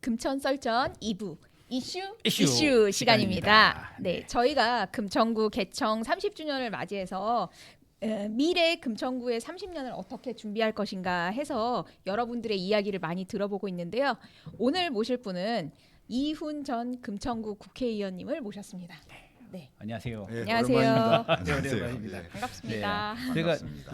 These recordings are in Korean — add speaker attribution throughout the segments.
Speaker 1: 금천 썰전 2부 이슈
Speaker 2: 이슈
Speaker 1: 시간입니다.
Speaker 2: 네.
Speaker 1: 네, 저희가 금천구 개청 30주년을 맞이해서 미래 금천구의 30년을 어떻게 준비할 것인가 해서 여러분들의 이야기를 많이 들어보고 있는데요. 오늘 모실 분은 이훈 전 금천구 국회의원님을 모셨습니다. 네,
Speaker 2: 안녕하세요.
Speaker 3: 예,
Speaker 1: 안녕하세요.
Speaker 3: 오랜만입니다.
Speaker 2: 오랜만입니다.
Speaker 3: 예,
Speaker 1: 반갑습니다.
Speaker 2: 제가
Speaker 3: 반갑습니다.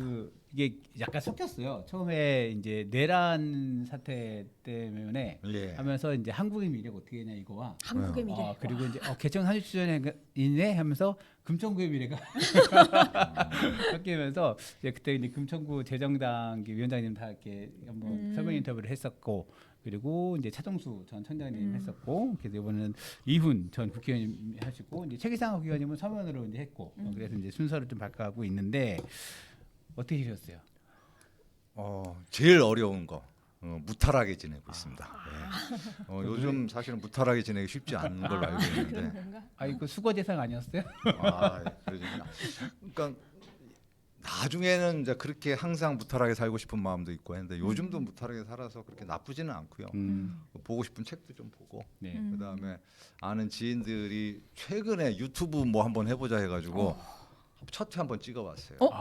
Speaker 2: 이게 약간 섞였어요. 처음에 이제 내란 사태 때문에
Speaker 3: 예.
Speaker 2: 하면서 이제 한국의 미래가 어떻게 되냐 이거와
Speaker 1: 한국의 미래.
Speaker 2: 그리고 이제 개청 30주년이네 하면서 금천구의 미래가 섞이면서 이제 그때 이제 금천구 재정당 위원장님 다 이렇게 한번 설명 인터뷰를 했었고, 그리고 이제 차정수 전 청장님 했었고, 그래서 이번에는 이훈 전 국회의원님 하시고, 이제 최기상 국회의원님은 서면으로 이제 했고, 그래서 이제 순서를 좀 바꿔가고 있는데 어떻게 되셨어요?
Speaker 3: 제일 어려운 거 무탈하게 지내고 있습니다. 예. 요즘 사실은 무탈하게 지내기 쉽지 않은 걸로 알고
Speaker 1: 그런
Speaker 3: 있는데,
Speaker 1: 건가?
Speaker 2: 이거 수거 대상 아니었어요?
Speaker 3: 그러니까 나중에는 이제 그렇게 항상 무탈하게 살고 싶은 마음도 있고 했는데 요즘도 무탈하게 살아서 그렇게 나쁘지는 않고요. 보고 싶은 책도 좀 보고,
Speaker 2: 네.
Speaker 3: 그다음에 아는 지인들이 최근에 유튜브 뭐 한번 해보자 해가지고 첫 회 한번 찍어봤어요. 근데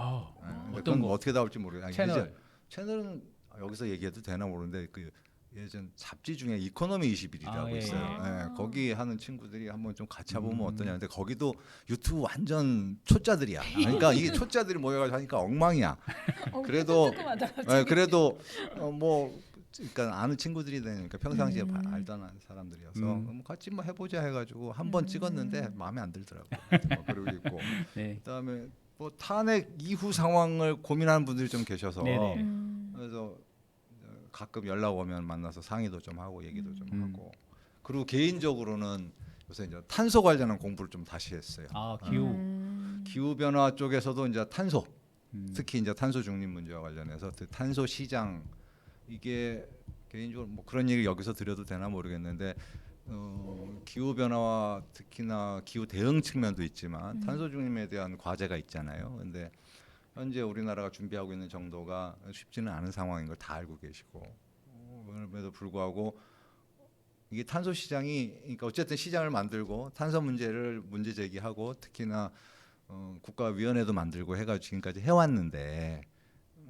Speaker 2: 어떤
Speaker 3: 그건
Speaker 2: 거?
Speaker 3: 어떻게 나올지 모르겠어요.
Speaker 2: 채널.
Speaker 3: 채널은 여기서 얘기해도 되나 모르는데 그 예전 잡지 중에 이코노미 21이라고
Speaker 2: 예.
Speaker 3: 있어요.
Speaker 1: 아.
Speaker 3: 예, 거기 하는 친구들이 한번 좀 같이 해보면 어떠냐. 근데 거기도 유튜브 완전 초짜들이야. 그러니까 이게 초짜들이 모여가지고 하니까 엉망이야. 그래도 그래도 뭐 그러니까 아는 친구들이 되니까 평상시에 알던 사람들이어서 뭐 같이 뭐 해보자 해가지고 한 번 찍었는데 마음에 안 들더라고. 그러고 있고
Speaker 2: 네.
Speaker 3: 그다음에 뭐 탄핵 이후 상황을 고민하는 분들이 좀 계셔서
Speaker 2: 네네.
Speaker 3: 그래서 가끔 연락 오면 만나서 상의도 좀 하고 얘기도 좀 하고, 그리고 개인적으로는 요새 이제 탄소 관련한 공부를 좀 다시 했어요. 기후 변화 쪽에서도 이제 탄소, 특히 이제 탄소 중립 문제와 관련해서 그 탄소 시장, 이게 개인적으로 뭐 그런 얘기 여기서 드려도 되나 모르겠는데 기후 변화와 특히나 기후 대응 측면도 있지만 탄소 중립에 대한 과제가 있잖아요. 근데 현재 우리나라가 준비하고 있는 정도가 쉽지는 않은 상황인 걸 다 알고 계시고, 그럼에도 불구하고 이게 탄소 시장이, 그러니까 어쨌든 시장을 만들고 탄소 문제를 문제 제기하고 특히나 국가위원회도 만들고 해가지고 지금까지 해왔는데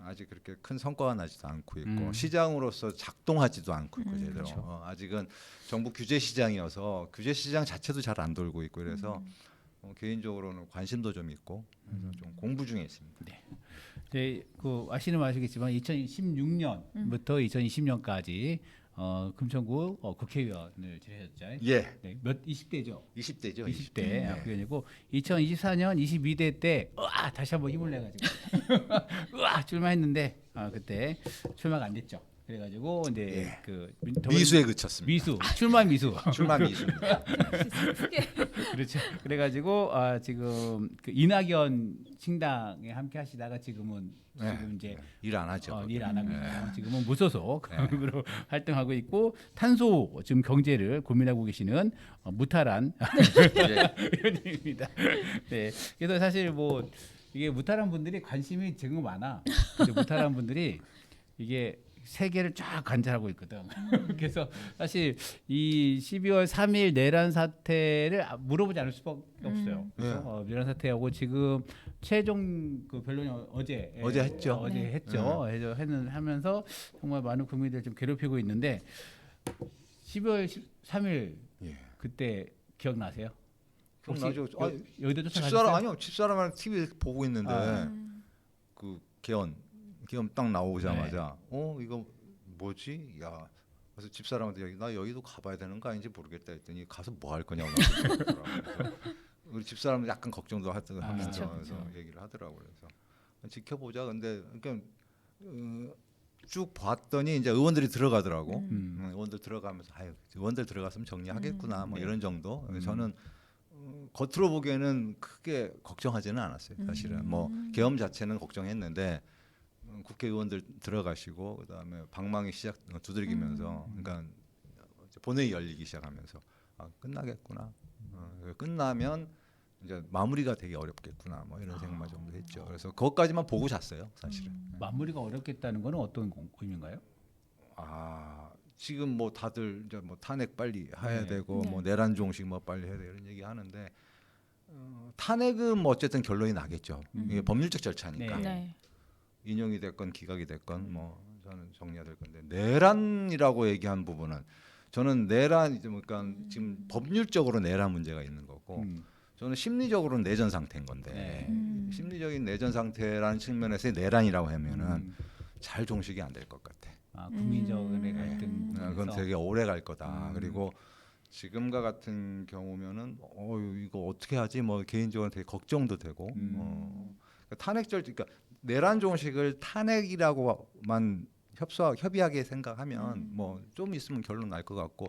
Speaker 3: 아직 그렇게 큰 성과가 나지도 않고 있고 시장으로서 작동하지도 않고 있고 제대로.
Speaker 2: 그렇죠.
Speaker 3: 아직은 정부 규제 시장이어서 규제 시장 자체도 잘 안 돌고 있고 그래서 개인적으로는 관심도 좀 있고 그래서 좀 공부 중에 있습니다.
Speaker 2: 네, 그 아시는 아시겠지만 2016년부터 2020년까지 금천구 국회의원을 지내셨죠?
Speaker 3: 예,
Speaker 2: 네, 몇 20대죠?
Speaker 3: 20대죠.
Speaker 2: 20대 국회의원이고 2024년 22대 때 다시 한번 힘을 내가지고 출마했는데 그때 출마가 안 됐죠. 그래가지고 이제
Speaker 3: 미수에 그쳤습니다.
Speaker 2: 출마 미수.
Speaker 3: 출마 미수.
Speaker 2: 그렇죠. 그래가지고 지금 그 이낙연 신당에 함께 하시다가 지금 이제
Speaker 3: 일 안 하죠.
Speaker 2: 일 안 하고 있어요. 지금은 무소속으로 활동하고 있고 탄소 지금 경제를 고민하고 계시는 무탈한 의원님입니다. 네. 그래서 사실 뭐 이게 무탈한 분들이 관심이 지금 많아. 근데 무탈한 분들이 이게 세계를 쫙 관찰하고 있거든. 그래서 사실 이 12월 3일 내란 사태를 물어보지 않을 수밖에 없어요. 그래서 내란 사태하고 지금 최종 그 변론이 어제
Speaker 3: 했죠.
Speaker 2: 하면서 정말 많은 국민들 좀 괴롭히고 있는데 12월 3일 그때 기억나세요?
Speaker 3: 기억나죠.
Speaker 2: 여의도
Speaker 3: 집사람이랑 TV 보고 있는데 그 개헌 딱 나오자마자 이거 뭐지? 야, 그래서 집사람한테 나 여의도 가봐야 되는 거 아닌지 모르겠다 했더니 가서 뭐 할 거냐고 그래서 우리 집사람은 약간 걱정도 하면서 그래서 얘기를 하더라고요. 그래서 지켜보자. 근데 그러니까 쭉 봤더니 이제 의원들이 들어가더라고. 의원들 들어가면서 의원들 들어갔으면 정리하겠구나 뭐 이런 정도. 저는 겉으로 보기에는 크게 걱정하지는 않았어요. 사실은 뭐 계엄 자체는 걱정했는데 국회의원들 들어가시고 그다음에 방망이 두드리면서 그러니까 본회의 열리기 시작하면서 끝나겠구나. 끝나면 이제 마무리가 되게 어렵겠구나. 뭐 이런 생각만 정도 했죠. 그래서 그것까지만 보고 잤어요, 사실은.
Speaker 2: 마무리가 어렵겠다는 거는 어떤 의미인가요?
Speaker 3: 지금 뭐 다들 이제 뭐 탄핵 빨리 해야
Speaker 2: 네.
Speaker 3: 되고
Speaker 1: 네.
Speaker 3: 뭐 내란 종식 뭐 빨리 해야 돼 이런 얘기 하는데 탄핵은 뭐 어쨌든 결론이 나겠죠. 이게 법률적 절차니까.
Speaker 2: 네.
Speaker 1: 네.
Speaker 3: 인용이 됐건 기각이 됐건 뭐 저는 정리가 될 건데 내란이라고 얘기한 부분은 저는 내란 이제 그러니까 지금 법률적으로 내란 문제가 있는 거고 저는 심리적으로는 내전 상태인 건데
Speaker 2: 네.
Speaker 3: 심리적인 내전 상태라는 측면에서의 내란이라고 하면은 잘 종식이 안 될 것 같아.
Speaker 2: 국민적인 갈등.
Speaker 3: 그건 되게 오래 갈 거다. 그리고 지금과 같은 경우면은 이거 어떻게 하지? 뭐 개인적으로 되게 걱정도 되고 그러니까 탄핵절 그러니까 내란 종식을 탄핵이라고만 협의하게 생각하면 뭐 좀 있으면 결론 날 것 같고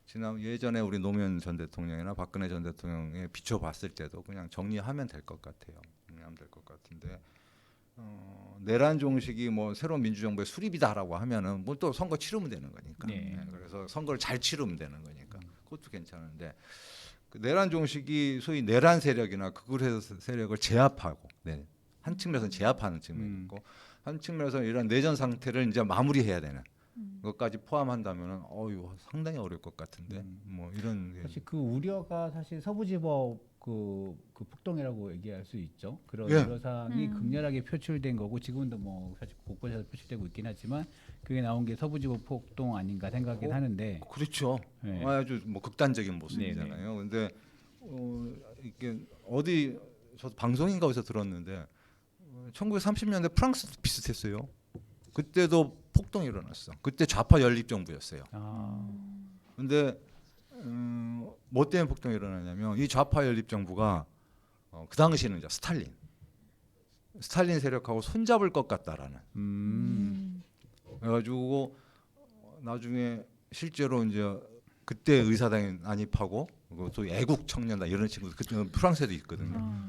Speaker 3: 지난 예전에 우리 노무현 전 대통령이나 박근혜 전 대통령에 비춰봤을 때도 그냥 정리하면 될 것 같아요. 정리하면 될 것 같은데 내란 종식이 뭐 새로운 민주정부의 수립이다라고 하면은 뭐 또 선거 치르면 되는 거니까.
Speaker 2: 네.
Speaker 3: 그래서 선거를 잘 치르면 되는 거니까 그것도 괜찮은데 그 내란 종식이 소위 내란 세력이나 극우 세력을 제압하고 한 측면에서는 제압하는 측면이 있고 한 측면에서는 이런 내전 상태를 이제 마무리해야 되는 것까지 포함한다면은 상당히 어려울 것 같은데 뭐 이런
Speaker 2: 사실 그 우려가 사실 서부지법 그 폭동이라고 얘기할 수 있죠. 그런
Speaker 3: 예.
Speaker 2: 여러 사항이 극렬하게 표출된 거고 지금도 뭐 사실 곳곳에서 표출되고 있긴 하지만 그게 나온 게 서부지법 폭동 아닌가 생각이 하는데
Speaker 3: 그렇죠.
Speaker 2: 네.
Speaker 3: 아주 뭐 극단적인 모습이잖아요. 근데 이게 어디 저 방송인가 어디서 들었는데 1930년대 프랑스도 비슷했어요. 그때도 폭동이 일어났어. 그때 좌파 연립 정부였어요. 근데 뭐 때문에 폭동이 일어나냐면 이 좌파 연립 정부가 그 당시에는 이제 스탈린 세력하고 손잡을 것 같다라는. 그래가지고 나중에 실제로 이제 그때 의사당에 난입하고 또 애국 청년단 이런 친구들 그때 프랑스에도 있거든요.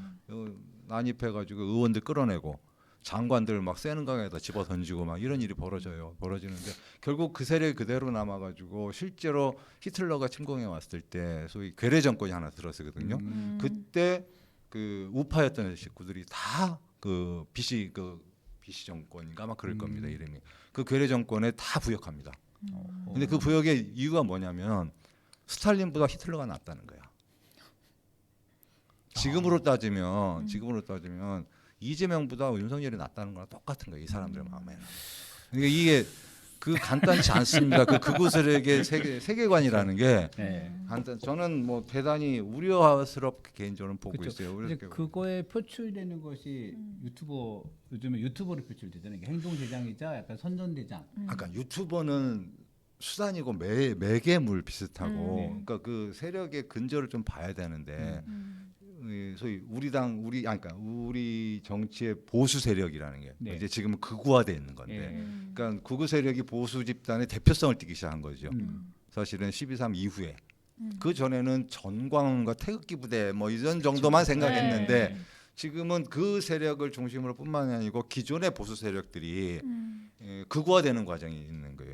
Speaker 3: 난입해가지고 의원들 끌어내고 장관들 막 세는강에다 집어 던지고 막 이런 일이 벌어지는데 결국 그 세력이 그대로 남아가지고 실제로 히틀러가 침공해 왔을 때 소위 괴뢰 정권이 하나 들었거든요. 그때 그 우파였던 식구들이 다 그 비시 정권인가 아마 그럴 겁니다 이름이. 그 괴뢰 정권에 다 부역합니다. 근데 그 부역의 이유가 뭐냐면 스탈린보다 히틀러가 낫다는 거야. 지금으로 따지면 이재명보다 윤석열이 낫다는 거랑 똑같은 거예요. 이 사람들 마음에는. 그러니까 이게 그 간단치 않습니다. 그 극우 세력의 세계관이라는 게 저는 뭐 대단히 우려스럽게 개인적으로 보고
Speaker 2: 그렇죠.
Speaker 3: 있어요.
Speaker 2: 이제 그거에 표출되는 것이 요즘에 유튜버로 표출되잖아요. 행동대장이자 약간 선전대장.
Speaker 3: 아까 유튜버는 수단이고 매개물 비슷하고 그러니까 그 세력의 근저를 좀 봐야 되는데 소위 우리 정치의 보수 세력이라는 게
Speaker 2: 네.
Speaker 3: 이제 지금은 극우화돼 있는 건데, 그러니까 극우 세력이 보수 집단의 대표성을 띠기 시작한 거죠. 사실은 12.3 이후에 그 전에는 전광훈과 태극기 부대 뭐 이런 정도만 생각했는데 지금은 그 세력을 중심으로뿐만이 아니고 기존의 보수 세력들이 극우화되는 과정이 있는 거예요.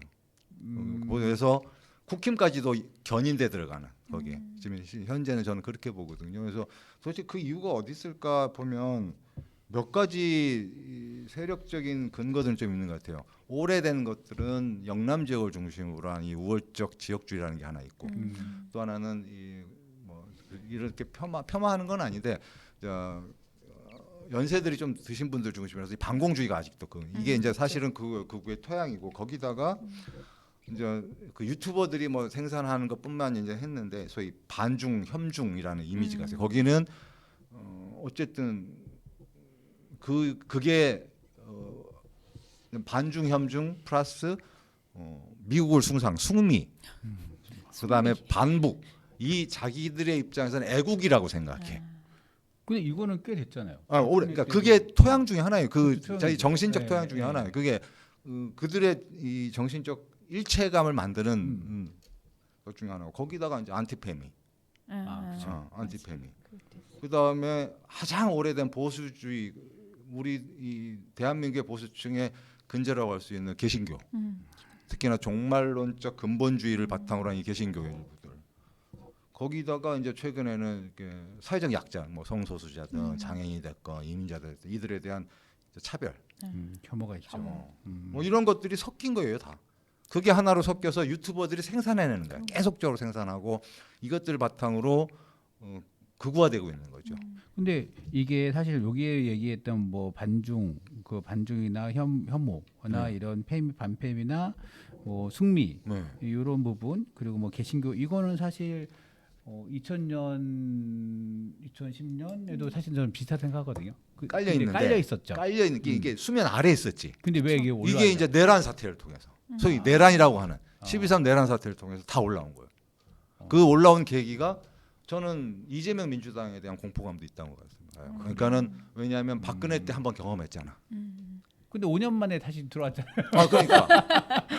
Speaker 3: 그래서 국힘까지도 견인돼 들어가는 거기에 지금 현재는 저는 그렇게 보거든요. 그래서 도대체 그 이유가 어디 있을까 보면 몇 가지 세력적인 근거들은 좀 있는 것 같아요. 오래된 것들은 영남 지역을 중심으로 한 이 우월적 지역주의라는 게 하나 있고 또 하나는 뭐 이렇게 폄하하는 건 아닌데 연세들이 좀 드신 분들 중심이라서 이 반공주의가 아직도 이게 이제 사실은 그의 토양이고 거기다가 이제 그 유튜버들이 뭐 생산하는 것뿐만 이제 했는데 소위 반중 혐중이라는 이미지가 있어요. 거기는 어쨌든 그게 반중 혐중 플러스 미국을 숭미 그다음에 반북 이 자기들의 입장에서는 애국이라고 생각해.
Speaker 2: 근데 이거는 꽤 됐잖아요.
Speaker 3: 그러니까 그게 토양 중에 하나예요. 그
Speaker 2: 그렇죠.
Speaker 3: 자기 정신적
Speaker 2: 네,
Speaker 3: 토양 중에
Speaker 2: 네.
Speaker 3: 하나예요. 그게 그들의 이 정신적 일체감을 만드는 것 중에 하나고 거기다가 이제 안티페미,
Speaker 2: 그렇죠.
Speaker 3: 안티페미. 그 다음에 가장 오래된 보수주의 우리 이 대한민국의 보수층의 근저라고 할 수 있는 개신교. 특히나 종말론적 근본주의를 바탕으로 한 이 개신교 일부들. 거기다가 이제 최근에는 이렇게 사회적 약자, 뭐 성소수자든 장애인이 됐건 이민자들 이들에 대한 차별,
Speaker 2: 혐오가 있죠.
Speaker 3: 뭐 이런 것들이 섞인 거예요 다. 그게 하나로 섞여서 유튜버들이 생산해내는 거야. 계속적으로 생산하고 이것들 바탕으로 극우화되고 있는 거죠.
Speaker 2: 근데 이게 사실 여기에 얘기했던 뭐 반중, 그 반중이나 혐오나 이런 반팸이나 뭐 승미 이런 부분 그리고 뭐 개신교 이거는 사실 2000년, 2010년에도 사실 저는 비슷하게 생각하거든요.
Speaker 3: 깔려 있는데
Speaker 2: 깔려 있었죠.
Speaker 3: 깔려 있는 게 이게 수면 아래에 있었지.
Speaker 2: 근데 왜 이게 올라?
Speaker 3: 이게 이제 내란 사태를 통해서 소위 내란이라고 하는 12.3 내란 사태를 통해서 다 올라온 거예요. 그 올라온 계기가 저는 이재명 민주당에 대한 공포감도 있다고 생각해요. 그러니까는 왜냐하면 박근혜 때 한번 경험했잖아.
Speaker 2: 근데 5년 만에 다시 들어왔잖아요.
Speaker 3: 그러니까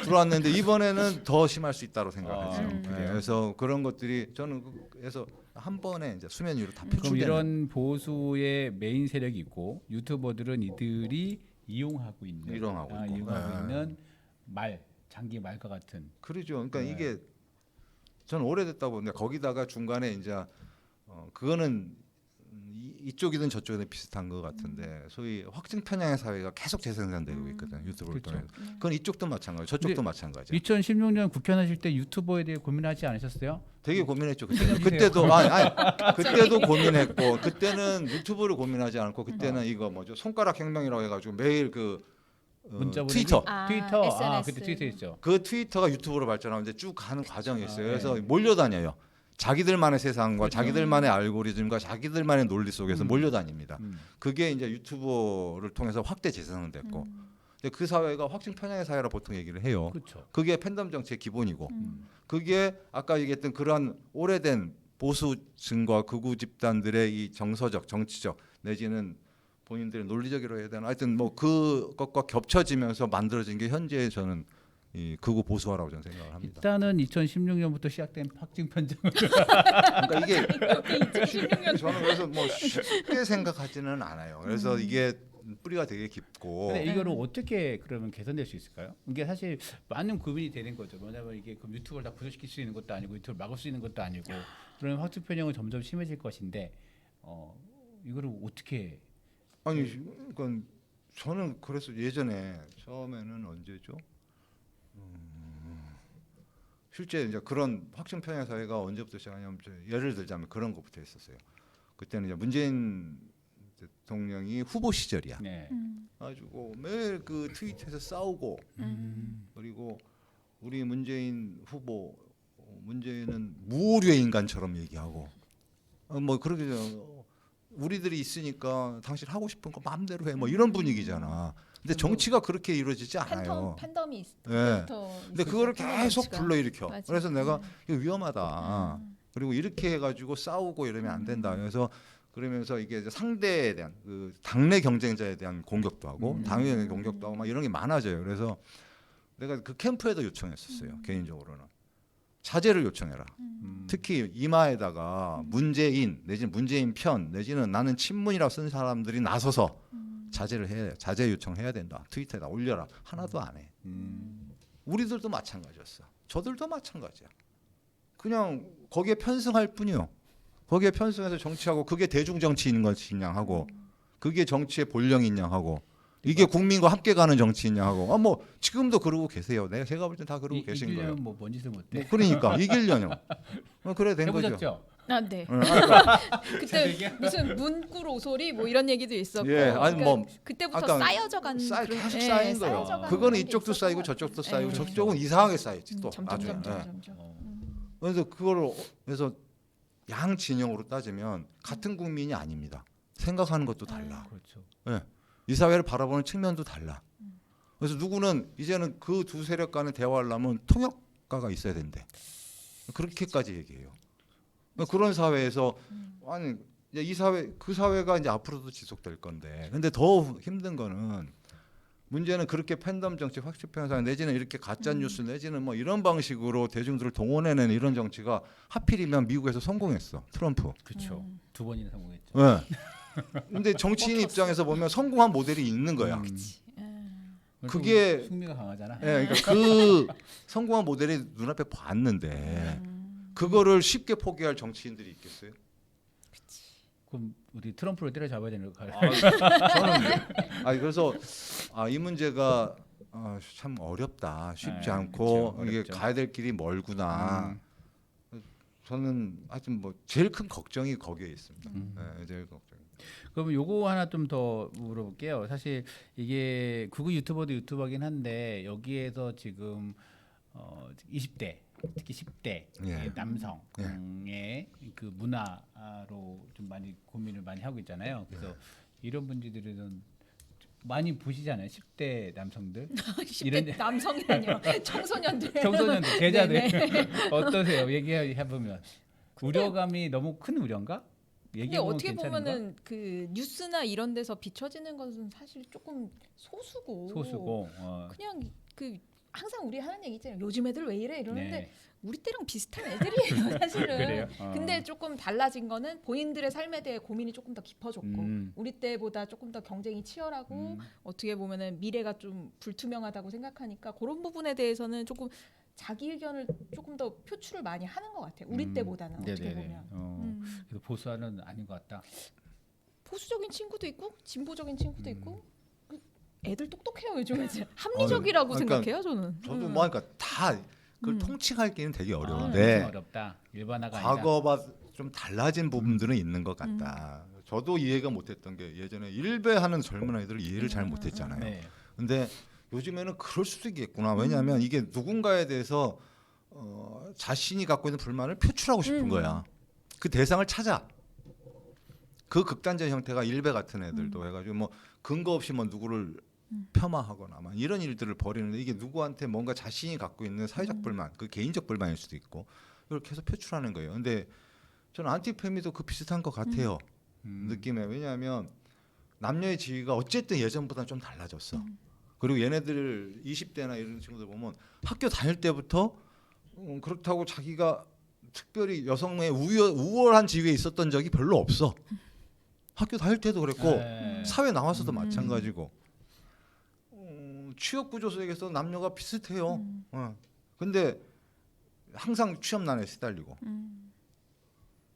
Speaker 3: 들어왔는데 이번에는 더 심할 수 있다고 생각했어요.
Speaker 2: 그래요?
Speaker 3: 그래서 그런 것들이 저는 그래서 한 번에 이제 수면 위로 다
Speaker 2: 그럼
Speaker 3: 표출되는.
Speaker 2: 이런 보수의 메인 세력이 있고 유튜버들은 이들이 이용하고 있는
Speaker 3: 이용하고 있고.
Speaker 2: 이용하고 있는 장기 말과 같은.
Speaker 3: 그러죠. 그러니까 이게 저는 오래됐다고 보는데 거기다가 중간에 이제 그거는 이쪽이든 저쪽이든 비슷한 것 같은데 소위 확증 편향의 사회가 계속 재생산되고 있거든 유튜브를
Speaker 2: 그렇죠.
Speaker 3: 통해서. 그건 이쪽도 마찬가지, 저쪽도 마찬가지.
Speaker 2: 2016년 국회 하실 때 유튜버에 대해 고민하지 않으셨어요?
Speaker 3: 되게 고민했죠 그때. 그때도 그때도 고민했고 그때는 유튜브를 고민하지 않고 그때는 이거 뭐죠 손가락 혁명이라고 해가지고 매일 그
Speaker 2: 문자
Speaker 3: 트위터.
Speaker 2: 트위터.
Speaker 1: SNS.
Speaker 2: 그때 트위터 있죠.
Speaker 3: 그 트위터가 유튜브로 발전하고 이제 쭉 가는 과정이 있어요. 그래서 몰려다녀요. 자기들만의 세상과 자기들만의 알고리즘과 자기들만의 논리 속에서 몰려다닙니다. 그게 이제 유튜브를 통해서 확대 재생됐고, 근데 그 사회가 확증 편향의 사회라 보통 얘기를 해요.
Speaker 2: 그렇죠.
Speaker 3: 그게 팬덤 정치의 기본이고, 그게 아까 얘기했던 그러한 오래된 보수층과 극우 집단들의 이 정서적, 정치적 내지는 본인들의 논리적이라고 해야 되나, 하여튼 뭐 그것과 겹쳐지면서 만들어진 게 현재 저는 이 극우 보수화라고 저는 생각을 합니다.
Speaker 2: 일단은 2016년부터 시작된 확증 편향.
Speaker 3: 그러니까 이게 저는 그래서 뭐 쉽게 생각하지는 않아요. 그래서 이게 뿌리가 되게 깊고.
Speaker 2: 근데 이거를 어떻게 그러면 개선될 수 있을까요? 이게 사실 많은 고민이 되는 거죠. 왜냐하면 이게 그럼 유튜브를 다 부서시킬 수 있는 것도 아니고 유튜브를 막을 수 있는 것도 아니고 그런 확증 편향은 점점 심해질 것인데 이거를 어떻게?
Speaker 3: 아니, 그러니까 저는 그래서 예전에 처음에는 언제죠? 실제 이제 그런 확증 편향 사회가 언제부터 시작하냐면 예를 들자면 그런 것부터 했었어요. 그때는 이제 문재인 대통령이 후보 시절이야.
Speaker 2: 네.
Speaker 3: 가지고 매일 그 트윗에서 싸우고 그리고 우리 문재인 후보 문재인은 무오류의 인간처럼 얘기하고 뭐 그렇게 우리들이 있으니까 당신 하고 싶은 거 마음대로 해 뭐 이런 분위기잖아. 근데 정치가 그렇게 이루어지지 않아요.
Speaker 1: 팬덤이
Speaker 3: 네.
Speaker 1: 있부터
Speaker 3: 근데 그거를 계속
Speaker 1: 정치가.
Speaker 3: 불러일으켜.
Speaker 1: 맞아.
Speaker 3: 그래서 내가 이거 위험하다. 그리고 이렇게 해가지고 싸우고 이러면 안 된다. 그래서 그러면서 이게 이제 상대에 대한 그 당내 경쟁자에 대한 공격도 하고 당의 공격도 하고 막 이런 게 많아져요. 그래서 내가 그 캠프에도 요청했었어요. 개인적으로는 자제를 요청해라. 특히 이마에다가 문재인 내지는 문재인 편 내지는 나는 친문이라고 쓴 사람들이 나서서 자제를 해 자제 요청해야 된다. 트위터에다 올려라. 하나도 안 해. 우리들도 마찬가지였어. 저들도 마찬가지야. 그냥 거기에 편승할 뿐이요. 거기에 편승해서 정치하고 그게 대중 정치인 것이냐 하고 그게 정치의 본령이냐 하고 이게 국민과 함께 가는 정치이냐 하고 뭐 지금도 그러고 계세요. 제가 볼 땐 다 그러고 계신 거예요.
Speaker 2: 이기려면 뭐 뭔 짓을 못해.
Speaker 3: 뭐 그러니까 이기려뇨. 그래 된 거죠.
Speaker 2: 해보셨죠?
Speaker 1: 네. 그때 무슨 문구 오소리 뭐 이런 얘기도 있었고.
Speaker 3: 예, 아니 뭐
Speaker 1: 그때부터
Speaker 3: 아까
Speaker 1: 쌓여져간
Speaker 3: 계속 쌓인 거예요.
Speaker 1: 쌓여져가는
Speaker 3: 그거는
Speaker 1: 게
Speaker 3: 이쪽도
Speaker 1: 있었던
Speaker 3: 쌓이고
Speaker 1: 것
Speaker 3: 저쪽도
Speaker 1: 같아요.
Speaker 3: 쌓이고
Speaker 1: 예.
Speaker 3: 저쪽은 이상하게 쌓였지 또
Speaker 1: 점점
Speaker 3: 나중에.
Speaker 1: 점점
Speaker 3: 예.
Speaker 1: 점점.
Speaker 3: 그래서 그거를 그래서 양 진영으로 따지면 같은 국민이 아닙니다. 생각하는 것도 달라.
Speaker 2: 그렇죠.
Speaker 3: 예. 이 사회를 바라보는 측면도 달라. 그래서 누구는 이제는 그 두 세력 간의 대화를 하면 통역가가 있어야 된대. 그렇게까지 얘기해요. 그런 사회에서 아니 이제 이 사회 그 사회가 이제 앞으로도 지속될 건데. 근데 더 힘든 거는 문제는 그렇게 팬덤 정치, 확실히 편향 내지는 이렇게 가짜 뉴스 내지는 뭐 이런 방식으로 대중들을 동원해내는 이런 정치가 하필이면 미국에서 성공했어. 트럼프.
Speaker 2: 그렇죠. 2번이나 성공했죠.
Speaker 3: 네. 근데 정치인 입장에서 보면 성공한 모델이 있는 거야. 그게
Speaker 2: 승리가 강하잖아.
Speaker 3: 예, 그러니까 그 성공한 모델이 눈앞에 봤는데 그거를 쉽게 포기할 정치인들이 있겠어요?
Speaker 2: 그럼 우리 트럼프를 때려잡아야 되는 거.
Speaker 3: 저는 그래서 이 문제가 참 어렵다. 쉽지
Speaker 2: 네,
Speaker 3: 않고
Speaker 2: 그쵸,
Speaker 3: 이게
Speaker 2: 어렵죠.
Speaker 3: 가야 될 길이 멀구나. 저는 하여튼 뭐 제일 큰 걱정이 거기에 있습니다. 네, 제일 걱정.
Speaker 2: 그럼 요거 하나 좀 더 물어볼게요. 사실 이게 극우 유튜버도 유튜버긴 한데 여기에서 지금 20대 특히 10대
Speaker 3: 예.
Speaker 2: 남성의 그 문화로 좀 많이 고민을 많이 하고 있잖아요. 그래서 이런 분들은 많이 보시잖아요. 10대 남성들.
Speaker 1: 10대 남성이라뇨. 청소년들.
Speaker 2: 청소년들 제자들
Speaker 1: 네네.
Speaker 2: 어떠세요? 얘기해 보면 우려감이 너무 큰 우려인가?
Speaker 1: 근데
Speaker 2: 얘기해 보면
Speaker 1: 어떻게
Speaker 2: 괜찮은가?
Speaker 1: 보면은 그 뉴스나 이런 데서 비춰지는 것은 사실 조금 소수고
Speaker 2: 소수고
Speaker 1: 그냥 그 항상 우리 하는 얘기 있잖아요. 요즘 애들 왜 이래 이러는데
Speaker 2: 네.
Speaker 1: 우리 때랑 비슷한 애들이에요, 사실은.
Speaker 2: 그래요?
Speaker 1: 근데 조금 달라진 거는 본인들의 삶에 대해 고민이 조금 더 깊어졌고 우리 때보다 조금 더 경쟁이 치열하고 어떻게 보면은 미래가 좀 불투명하다고 생각하니까 그런 부분에 대해서는 조금 자기 의견을 조금 더 표출을 많이 하는 것 같아요. 우리 때보다는 어떻게
Speaker 2: 네네네.
Speaker 1: 보면.
Speaker 2: 그래서 보수화는 아닌 것 같다.
Speaker 1: 보수적인 친구도 있고 진보적인 친구도 있고 그 애들 똑똑해요 요즘에. 합리적이라고
Speaker 3: 그러니까
Speaker 1: 생각해요 저는.
Speaker 3: 저도 뭐 하니까 다 그걸 통칭하기는 되게
Speaker 2: 엄청
Speaker 3: 어려운데
Speaker 2: 어렵다. 일반화가 아니다.
Speaker 3: 과거와 좀 달라진 부분들은 있는 것 같다. 저도 이해가 못했던 게 예전에 일배하는 젊은 아이들을 이해를 잘 못했잖아요.
Speaker 2: 네.
Speaker 3: 근데 요즘에는 그럴 수도 있겠구나. 왜냐하면 이게 누군가에 대해서 자신이 갖고 있는 불만을 표출하고 싶은 거야. 그 대상을 찾아. 그 극단적 형태가 일배 같은 애들도 해가지고 뭐 근거 없이 뭐 누구를 폄하하거나 막 이런 일들을 벌이는데 이게 누구한테 뭔가 자신이 갖고 있는 사회적 불만, 그 개인적 불만일 수도 있고 이걸 계속 표출하는 거예요. 근데 저는 안티페미도 그 비슷한 것 같아요. 느낌에. 왜냐하면 남녀의 지위가 어쨌든 예전보다는 좀 달라졌어. 그리고 얘네들 20대나 이런 친구들 보면 학교 다닐 때부터 그렇다고 자기가 특별히 여성의 우월한 지위에 있었던 적이 별로 없어. 학교 다닐 때도 그랬고 사회 나와서도 마찬가지고 취업 구조 속에서 남녀가 비슷해요. 근데 항상 취업난에 시달리고.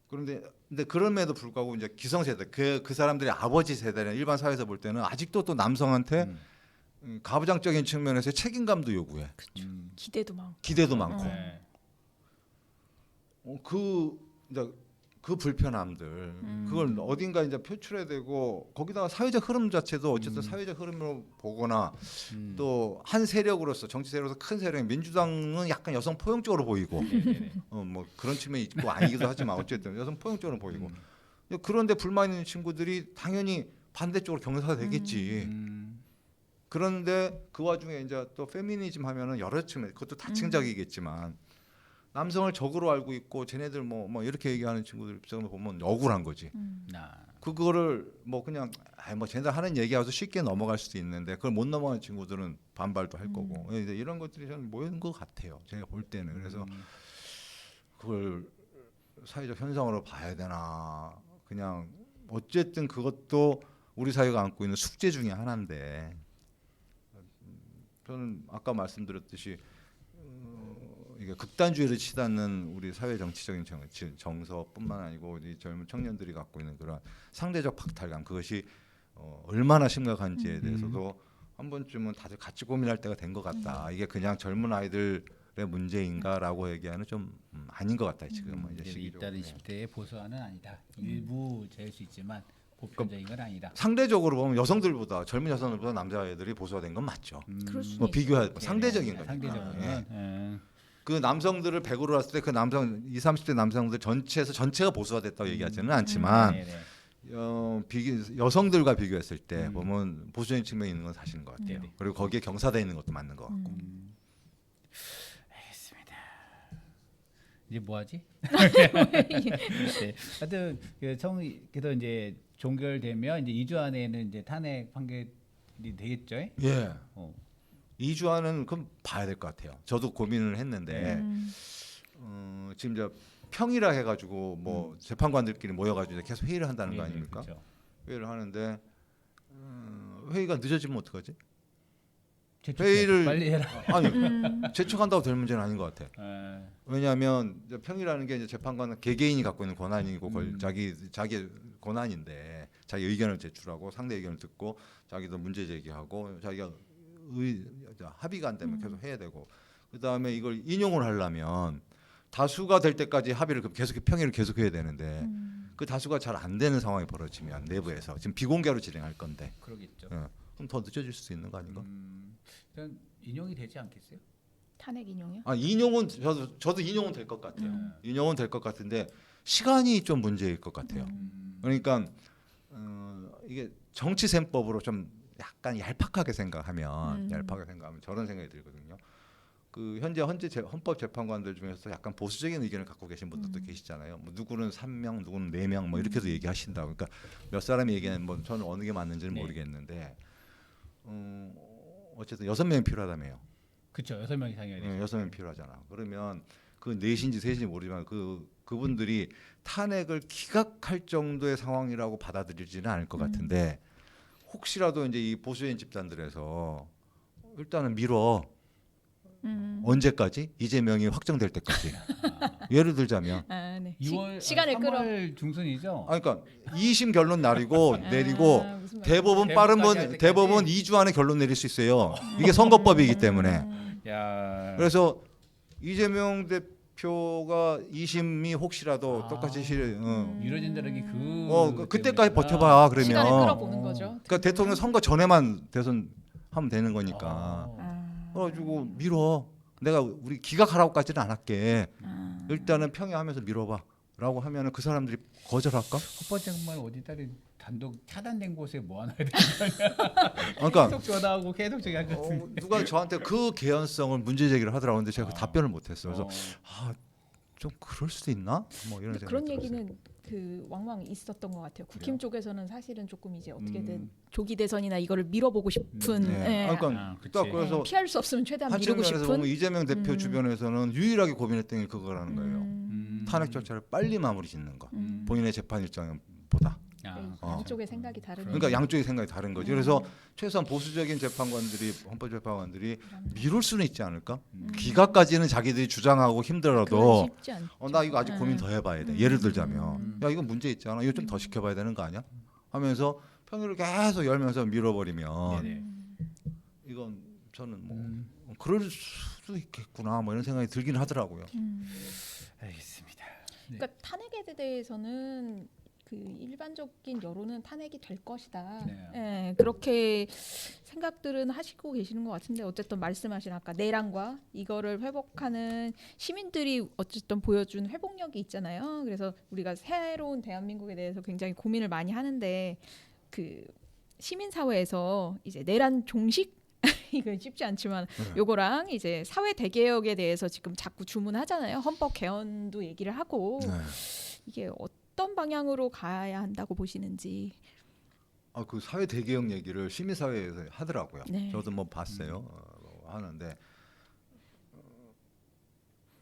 Speaker 3: 근데 그럼에도 불구하고 이제 기성세대 그 사람들의 아버지 세대는 일반 사회에서 볼 때는 아직도 또 남성한테 가부장적인 측면에서 책임감도 요구해. 기대도 많고.
Speaker 2: 네.
Speaker 3: 이제 그 불편함들 그걸 어딘가 이제 표출해야 되고 거기다가 사회적 흐름 자체도 어쨌든 사회적 흐름으로 보거나 또 한 세력으로서 정치 세력으로서 큰 세력 민주당은 약간 여성 포용적으로 보이고 뭐 그런 측면이 있고 아니기도 하지만 어쨌든 여성 포용적으로 보이고 그런데 불만 있는 친구들이 당연히 반대쪽으로 경사되겠지. 그런데 그 와중에 이제 또 페미니즘 하면은 여러 측면 그것도 다층적이겠지만 남성을 적으로 알고 있고 쟤네들 뭐 이렇게 얘기하는 친구들 입장을 보면 억울한 거지. 그거를 뭐 그냥 뭐 쟤네들 하는 얘기하고서 쉽게 넘어갈 수도 있는데 그걸 못 넘어가는 친구들은 반발도 할 거고 이제 이런 것들이 저는 모이는 것 같아요. 제가 볼 때는. 그래서 그걸 사회적 현상으로 봐야 되나 그냥 어쨌든 그것도 우리 사회가 안고 있는 숙제 중에 하나인데 저는 아까 말씀드렸듯이 이게 극단주의를 치닫는 우리 사회 정치적인 정서뿐만 아니고 우리 젊은 청년들이 갖고 있는 그런 상대적 박탈감 그것이 얼마나 심각한지에 대해서도 한 번쯤은 다들 같이 고민할 때가 된 것 같다. 이게 그냥 젊은 아이들의 문제인가라고 얘기하는 좀 아닌 것 같다 지금은 이제 시기적으로.
Speaker 2: 잇따른 10대의 보수화는 아니다. 일부 될 수 있지만 보편적인 건 아니다.
Speaker 3: 상대적으로 보면 여성들보다 젊은 여성들보다 남자애들이 보수화된 건 맞죠.
Speaker 1: 그럴 수는
Speaker 3: 뭐 비교할
Speaker 2: 네,
Speaker 3: 상대적인 거니까.
Speaker 2: 상대적으로.
Speaker 3: 예. 그 남성들을 100으로 봤을 때 그 남성 20, 30대 남성들 전체가 보수화됐다고 얘기하지는 않지만 여성들과 비교했을 때 보면 보수적인 측면이 있는 건 사실인 것 같아요. 그리고 거기에 경사되어 있는 것도 맞는 것 같고.
Speaker 2: 알겠습니다. 이제 뭐 하지? 네. 하여튼 그래서 이제 종결되면 이제 2주 안에는 이제 탄핵 판결이 되겠죠?
Speaker 3: 예. 2주 안은 그럼 봐야 될 것 같아요. 저도 고민을 했는데 지금 이제 평이라 해가지고 뭐 재판관들끼리 모여가지고 계속 회의를 한다는 거 아닙니까?
Speaker 2: 그렇죠.
Speaker 3: 회의를 하는데 회의가 늦어지면 어떡하지?
Speaker 2: 회의를 빨리 해라.
Speaker 3: 아니 재촉한다고 될 문제는 아닌 것 같아. 왜냐하면 평이라는 게 이제 재판관은 개개인이 갖고 있는 권한이고 자기 권한인데 자기 의견을 제출하고 상대 의견을 듣고 자기도 문제 제기하고 자기가 합의가 안 되면 계속 해야 되고 그다음에 이걸 인용을 하려면 다수가 될 때까지 합의를 계속 평의를 계속해야 되는데 그 다수가 잘 안 되는 상황이 벌어지면 내부에서 지금 비공개로 진행할 건데
Speaker 2: 그러겠죠.
Speaker 3: 그럼 더 늦어질 수 있는 거 아닌가?
Speaker 2: 일단 인용이 되지 않겠어요?
Speaker 1: 탄핵 인용이요?
Speaker 3: 아 인용은 저도 인용은 될 것 같아요. 인용은 될 것 같은데 시간이 좀 문제일 것 같아요. 그러니까 이게 정치 셈법으로 좀 약간 얄팍하게 생각하면 저런 생각이 들거든요. 그 현재 헌법재판관들 중에서 약간 보수적인 의견을 갖고 계신 분들도 계시잖아요. 뭐 누구는 3명, 누구는 4명 뭐 이렇게도 얘기하신다고. 그러니까 몇 사람이 얘기하는 뭐 저는 어느 게 맞는지는 모르겠는데 어쨌든 6명이 필요하다며요.
Speaker 2: 그렇죠. 6명 이상이어야 되죠.
Speaker 3: 6명 필요하잖아. 그러면 그 4인지 3인지 모르지만 그분들이 탄핵을 기각할 정도의 상황이라고 받아들이지는 않을 것 같은데 혹시라도 이제 이 보수적인 집단들에서 일단은 미뤄. 언제까지? 이재명이 확정될 때까지. 예를 들자면
Speaker 1: 네.
Speaker 2: 2월
Speaker 1: 시간을 끌어.
Speaker 2: 3월 중순이죠.
Speaker 3: 그러니까 2심 결론 내리고
Speaker 1: 무슨
Speaker 3: 대법원
Speaker 2: 대법까지
Speaker 3: 빠른
Speaker 2: 할
Speaker 3: 건
Speaker 2: 때까지?
Speaker 3: 대법원 2주 안에 결론 내릴 수 있어요. 이게 선거법이기 때문에.
Speaker 2: 야.
Speaker 3: 그래서 이재명 대표가 2심이 혹시라도 똑같이
Speaker 2: 미뤄진다는 게
Speaker 3: 그때까지 버텨봐 그러면.
Speaker 1: 시간을 끌어보는 거죠.
Speaker 3: 그러니까 대통령 선거 전에만 대선 하면 되는 거니까. 그래가지고 미뤄. 내가 우리 기각하라고까지는 안 할게. 일단은 평의하면서 미뤄봐라고 하면은 그 사람들이 거절할까?
Speaker 2: 헌법재판관 어디 따른 단독 차단된 곳에 모아놔야 되는 거 아니야?
Speaker 3: 그러니까
Speaker 2: 계속 전화하고 계속 저기 할 것 같은데.
Speaker 3: 누가 저한테 그 개연성을 문제 제기를 하더라고. 근데 제가 그 답변을 못했어요. 그래서 좀 그럴 수도 있나? 뭐 이런
Speaker 1: 그런
Speaker 3: 생각이
Speaker 1: 얘기는
Speaker 3: 들었어요.
Speaker 1: 그 왕왕 있었던 것 같아요. 국힘 쪽에서는 사실은 조금 이제 어떻게든 조기 대선이나 이거를 밀어보고 싶은,
Speaker 3: 네. 그러니까 딱 그래서
Speaker 1: 피할 수 없으면 최대한
Speaker 3: 한
Speaker 1: 미루고
Speaker 3: 측면에서
Speaker 1: 싶은.
Speaker 3: 보면 이재명 대표 주변에서는 유일하게 고민했던 게 그거라는 거예요. 탄핵 절차를 빨리 마무리 짓는 거. 본인의 재판 일정보다.
Speaker 1: 양쪽의 생각이 다르네.
Speaker 3: 그러니까 양쪽의 생각이 다른 거죠. 그래서 최소한 보수적인 헌법재판관들이 미룰 수는 있지 않을까? 기각까지는 자기들이 주장하고 힘들어도
Speaker 1: 쉽지 않.
Speaker 3: 나 이거 아직 고민 더 해봐야 돼. 예를 들자면 야 이거 문제 있잖아. 이거 좀 더 지켜봐야 되는 거 아니야? 하면서 평일을 계속 열면서 밀어버리면 이건 저는 뭐 그럴 수도 있겠구나 뭐 이런 생각이 들긴 하더라고요.
Speaker 2: 알겠습니다.
Speaker 1: 그러니까 탄핵에 대해서는 그 일반적인 여론은 탄핵이 될 것이다.
Speaker 2: 네.
Speaker 1: 그렇게 생각들은 하시고 계시는 것 같은데 어쨌든 말씀하신 아까 내란과 이거를 회복하는 시민들이 어쨌든 보여준 회복력이 있잖아요. 그래서 우리가 새로운 대한민국에 대해서 굉장히 고민을 많이 하는데 그 시민 사회에서 이제 내란 종식 이거 쉽지 않지만 요거랑 이제 사회 대개혁에 대해서 지금 자꾸 주문하잖아요. 헌법 개헌도 얘기를 하고 이게 어떤 방향으로 가야 한다고 보시는지.
Speaker 3: 그 사회 대개혁 얘기를 시민사회에서 하더라고요.
Speaker 1: 네.
Speaker 3: 저도 뭐 봤어요. 하는데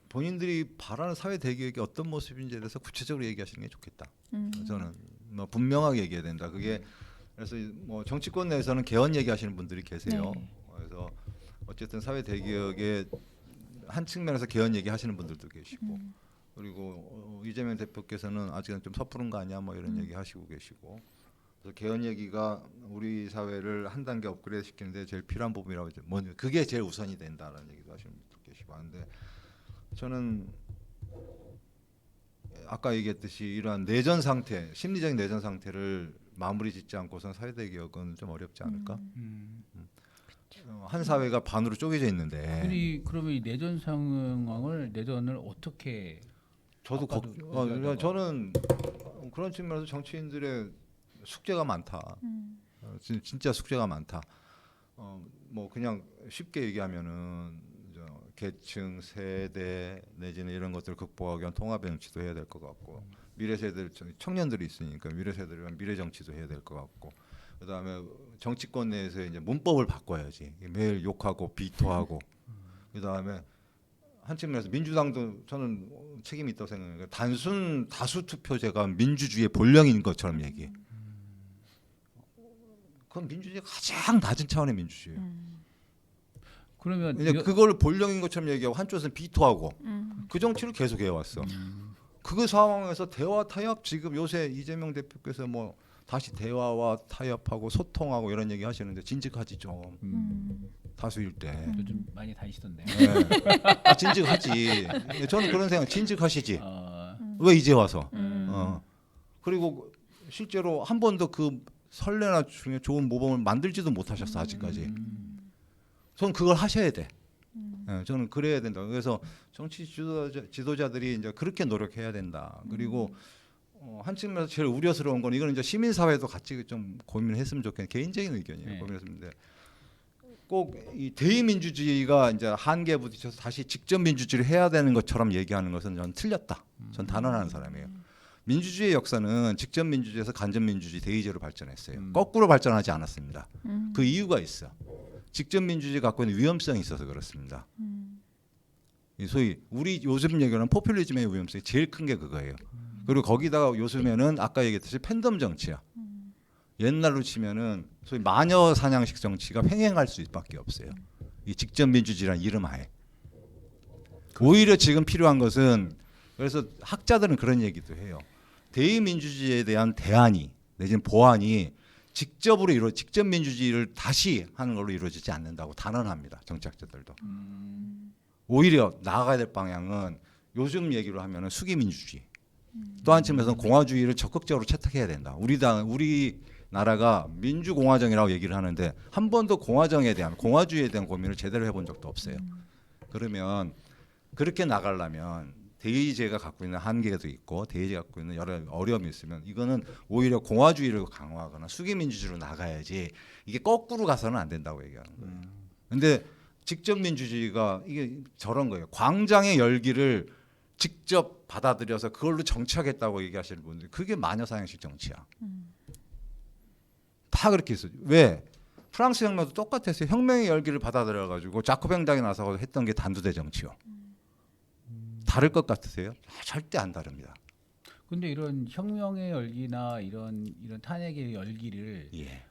Speaker 3: 본인들이 바라는 사회 대개혁이 어떤 모습인지에 대해서 구체적으로 얘기하시는 게 좋겠다. 저는 뭐 분명하게 얘기해야 된다. 그게 그래서 뭐 정치권 내에서는 개헌 얘기하시는 분들이 계세요.
Speaker 1: 네.
Speaker 3: 그래서 어쨌든 사회 대개혁의 한 측면에서 개헌 얘기하시는 분들도 계시고 그리고 이재명 대표께서는 아직은 좀 섣부른 거 아니야 뭐 이런 얘기 하시고 계시고 그래서 개헌 얘기가 우리 사회를 한 단계 업그레이드 시키는데 제일 필요한 부분이라고 뭐 그게 제일 우선이 된다라는 얘기도 하시는 분도 계시고 하는데 저는 아까 얘기했듯이 이러한 내전 상태, 심리적인 내전 상태를 마무리 짓지 않고선 사회대 개혁은 좀 어렵지 않을까? 한 사회가 반으로 쪼개져 있는데.
Speaker 2: 그러면 이 내전 상황을 내전을 어떻게?
Speaker 3: 저도 저는 그런 측면에서 정치인들의 숙제가 많다. 진짜 숙제가 많다. 뭐 그냥 쉽게 얘기하면은 계층, 세대 내지는 이런 것들을 극복하기 위한 통합 정치도 해야 될 것 같고 미래 세대들 청년들이 있으니까 미래 세대를 위한 미래 정치도 해야 될 것 같고 그다음에 정치권 내에서 이제 문법을 바꿔야지 매일 욕하고 비토하고 그다음에 한 측면에서 민주당도 저는 책임이 있다고 생각해요. 단순 다수 투표제가 민주주의의 본령인 것처럼 얘기해. 그건 민주주의 가장 낮은 차원의 민주주의예요.
Speaker 2: 그러면
Speaker 3: 이제 그걸 본령인 것처럼 얘기하고 한쪽에서는 비토하고 그 정치를 계속 해왔어. 그 상황에서 대화 타협 지금 요새 이재명 대표께서 뭐 다시 대화와 타협하고 소통하고 이런 얘기 하시는데 진즉하지 좀. 다수일 때.
Speaker 2: 요즘 많이 다니시던데.
Speaker 3: 네. 아, 진즉하지. 저는 그런 생각. 진즉하시지. 왜 이제 와서? 그리고 실제로 한 번도 그 선례나 중에 좋은 모범을 만들지도 못하셨어 아직까지. 저는 그걸 하셔야 돼. 네, 저는 그래야 된다. 그래서 정치 지도자들이 이제 그렇게 노력해야 된다. 그리고 한 측면에서 제일 우려스러운 건 이거는 이제 시민 사회도 같이 좀 고민했으면 좋겠는 개인적인 의견이에요.
Speaker 2: 네.
Speaker 3: 고민했는데 꼭 이 대의민주주의가 이제 한계에 부딪혀서 다시 직접 민주주의를 해야 되는 것처럼 얘기하는 것은 저는 틀렸다. 전 단언하는 사람이에요. 민주주의의 역사는 직접 민주주의에서 간접 민주주의 대의제로 발전했어요. 거꾸로 발전하지 않았습니다. 그 이유가 있어. 직접 민주주의 갖고 있는 위험성이 있어서 그렇습니다. 이 소위 우리 요즘 얘기하는 포퓰리즘의 위험성이 제일 큰 게 그거예요. 그리고 거기다가 요즘에는 아까 얘기했듯이 팬덤 정치야. 옛날로 치면은 소위 마녀 사냥식 정치가 횡행할 수밖에 없어요. 이 직접 민주주의라는 이름 하에. 오히려 지금 필요한 것은 그래서 학자들은 그런 얘기도 해요. 대의민주주의에 대한 대안이 내지는 보완이 직접 민주주의를 다시 하는 걸로 이루어지지 않는다고 단언합니다. 정치학자들도. 오히려 나아가야 될 방향은 요즘 얘기로 하면은 수기민주주의. 또 한 측면에서는 공화주의를 적극적으로 채택해야 된다. 우리나라가 민주공화정이라고 얘기를 하는데 한 번도 공화주의에 대한 고민을 제대로 해본 적도 없어요. 그러면 그렇게 나가려면 대의제가 갖고 있는 한계도 있고 대의제가 갖고 있는 여러 어려움이 있으면 이거는 오히려 공화주의를 강화하거나 수기민주주의로 나가야지 이게 거꾸로 가서는 안 된다고 얘기하는 거예요. 근데 직접 민주주의가 이게 저런 거예요. 광장의 열기를 직접 받아들여서 그걸로 정치하겠다고 얘기하시는 분들 그게 마녀사냥식 정치야. 다 그렇게 했어요. 왜? 프랑스 혁명도 똑같았어요. 혁명의 열기를 받아들여가지고 자코뱅당이 나서서 했던 게 단두대 정치요. 다를 것 같으세요? 절대 안 다릅니다.
Speaker 2: 근데 이런 혁명의 열기나 이런 탄핵의 열기를
Speaker 3: 예.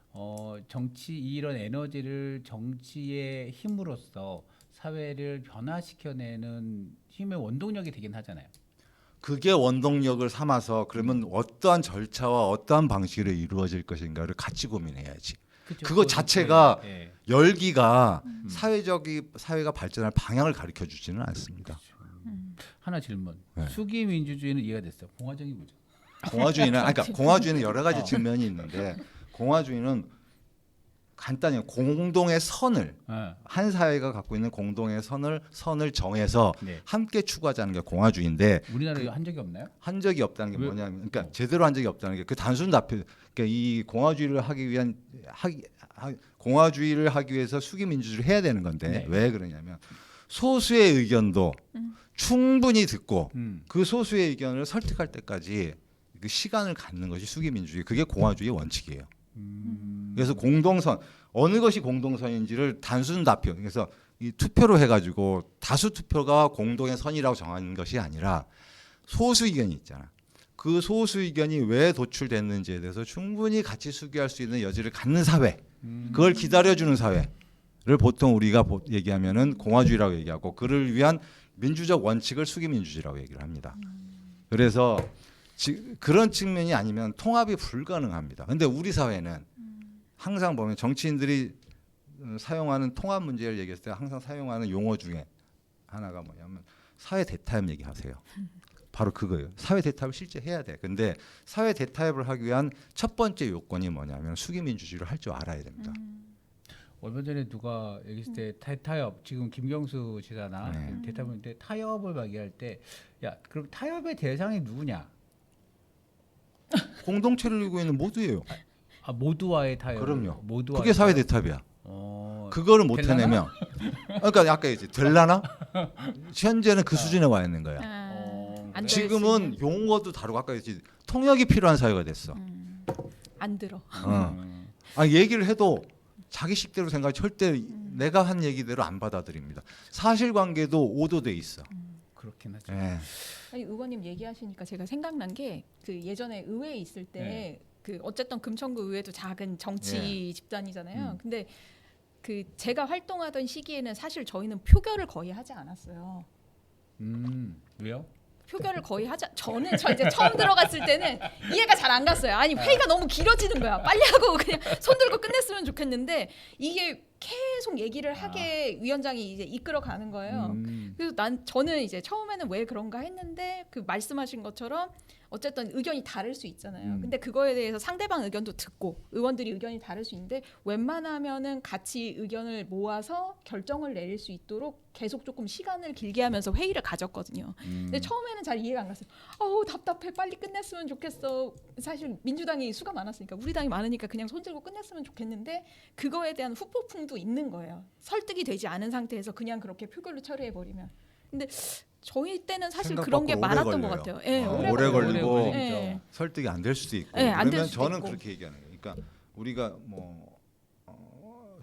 Speaker 2: 정치 이런 에너지를 정치의 힘으로써 사회를 변화시켜내는 힘의 원동력이 되긴 하잖아요.
Speaker 3: 그게 원동력을 삼아서 그러면 어떠한 절차와 어떠한 방식으로 이루어질 것인가를 같이 고민해야지.
Speaker 2: 그쵸?
Speaker 3: 그거 자체가
Speaker 2: 예.
Speaker 3: 열기가 사회가 발전할 방향을 가르쳐 주지는 않습니다.
Speaker 2: 하나 질문.
Speaker 3: 네.
Speaker 2: 수기 민주주의는 이해가 됐어요. 공화정이 뭐죠?
Speaker 3: 공화주의는 여러 가지 측면이 있는데 공화주의는 간단히 공동의 선을 한 사회가 갖고 있는 공동의 선을 정해서
Speaker 2: 네.
Speaker 3: 함께 추구하자는 게 공화주의인데
Speaker 2: 우리나라에 한 적이 없나요?
Speaker 3: 한 적이 없다는 게 뭐냐면 그러니까 제대로 한 적이 없다는 게 그 단순 답변 그러니까 이 공화주의를 하기 위해서 수기 민주주의를 해야 되는 건데
Speaker 2: 네.
Speaker 3: 왜 그러냐면 소수의 의견도 충분히 듣고 그 소수의 의견을 설득할 때까지 그 시간을 갖는 것이 수기 민주주의 그게 공화주의의 원칙이에요. 그래서 공동선 어느 것이 공동선인지를 단순 답표 그래서 이 투표로 해가지고 다수 투표가 공동의 선이라고 정하는 것이 아니라 소수 의견이 있잖아. 그 소수 의견이 왜 도출됐는지에 대해서 충분히 같이 수기할 수 있는 여지를 갖는 사회, 그걸 기다려주는 사회를 보통 우리가 얘기하면은 공화주의라고 얘기하고 그를 위한 민주적 원칙을 수기민주주의라고 얘기를 합니다. 그래서 그런 측면이 아니면 통합이 불가능합니다. 근데 우리 사회는 항상 보면 정치인들이 사용하는 통합 문제를 얘기했을 때 항상 사용하는 용어 중에 하나가 뭐냐면 사회 대타협 얘기하세요. 바로 그거예요. 사회 대타협을 실제 해야 돼. 근데 사회 대타협을 하기 위한 첫 번째 요건이 뭐냐면 수기민주주의를 할 줄 알아야 됩니다.
Speaker 2: 얼마 전에 누가 얘기했을 때 대타협 지금 김경수 지사나
Speaker 3: 네.
Speaker 2: 대타협인데 타협을 얘기할 때 야 그럼 타협의 대상이 누구냐?
Speaker 3: 공동체를 이루고 있는 모두예요.
Speaker 2: 아 모두와의 타협.
Speaker 3: 그럼요.
Speaker 2: 모두와의
Speaker 3: 그게 사회
Speaker 2: 타협?
Speaker 3: 대타협이야.
Speaker 2: 어,
Speaker 3: 그거를 못
Speaker 2: 될라나?
Speaker 3: 해내면 그러니까 아까 얘기했지 될라나? 현재는 그 수준에 와 있는 거야.
Speaker 1: 안
Speaker 2: 그래?
Speaker 3: 지금은 용어도 다르고 아까 얘기했지 통역이 필요한 사회가 됐어.
Speaker 1: 안 들어.
Speaker 3: 얘기를 해도 자기 식대로 생각해 절대 내가 한 얘기대로 안 받아들입니다. 사실관계도 오도돼 있어.
Speaker 2: 그렇긴 하죠.
Speaker 3: 예.
Speaker 1: 아니, 의원님 얘기하시니까 제가 생각난 게 그 예전에 의회에 있을 때
Speaker 2: 네.
Speaker 1: 그 어쨌든 금천구 의회도 작은 정치 집단이잖아요. 근데 그 제가 활동하던 시기에는 사실 저희는 표결을 거의 하지 않았어요.
Speaker 2: 왜요?
Speaker 1: 표결을 거의 저는 이제 처음 들어갔을 때는 이해가 잘 안 갔어요. 아니 회의가 너무 길어지는 거야. 빨리 하고 그냥 손 들고 끝냈으면 좋겠는데 이게 계속 얘기를 하게 위원장이 이제 이끌어 가는 거예요. 그래서 저는 이제 처음에는 왜 그런가 했는데 그 말씀하신 것처럼 어쨌든 의견이 다를 수 있잖아요. 근데 그거에 대해서 상대방 의견도 듣고 의원들이 의견이 다를 수 있는데 웬만하면은 같이 의견을 모아서 결정을 내릴 수 있도록 계속 조금 시간을 길게 하면서 회의를 가졌거든요. 근데 처음에는 잘 이해가 안 갔어요. 어우 답답해, 빨리 끝냈으면 좋겠어. 사실 민주당이 수가 많았으니까 우리 당이 많으니까 그냥 손들고 끝냈으면 좋겠는데 그거에 대한 후폭풍도 있는 거예요. 설득이 되지 않은 상태에서 그냥 그렇게 표결로 처리해 버리면. 근데 저희 때는 사실 그런 게
Speaker 3: 생각
Speaker 1: 많았던
Speaker 3: 밖으로
Speaker 1: 것
Speaker 3: 오래
Speaker 1: 같아요. 예,
Speaker 3: 오래 걸리고
Speaker 2: 오래
Speaker 1: 예.
Speaker 3: 설득이 안 될 수도 있고.
Speaker 1: 네, 안될
Speaker 3: 그러면
Speaker 1: 수도
Speaker 3: 저는
Speaker 1: 있고.
Speaker 3: 그렇게 얘기하는 거예요. 그러니까 우리가 뭐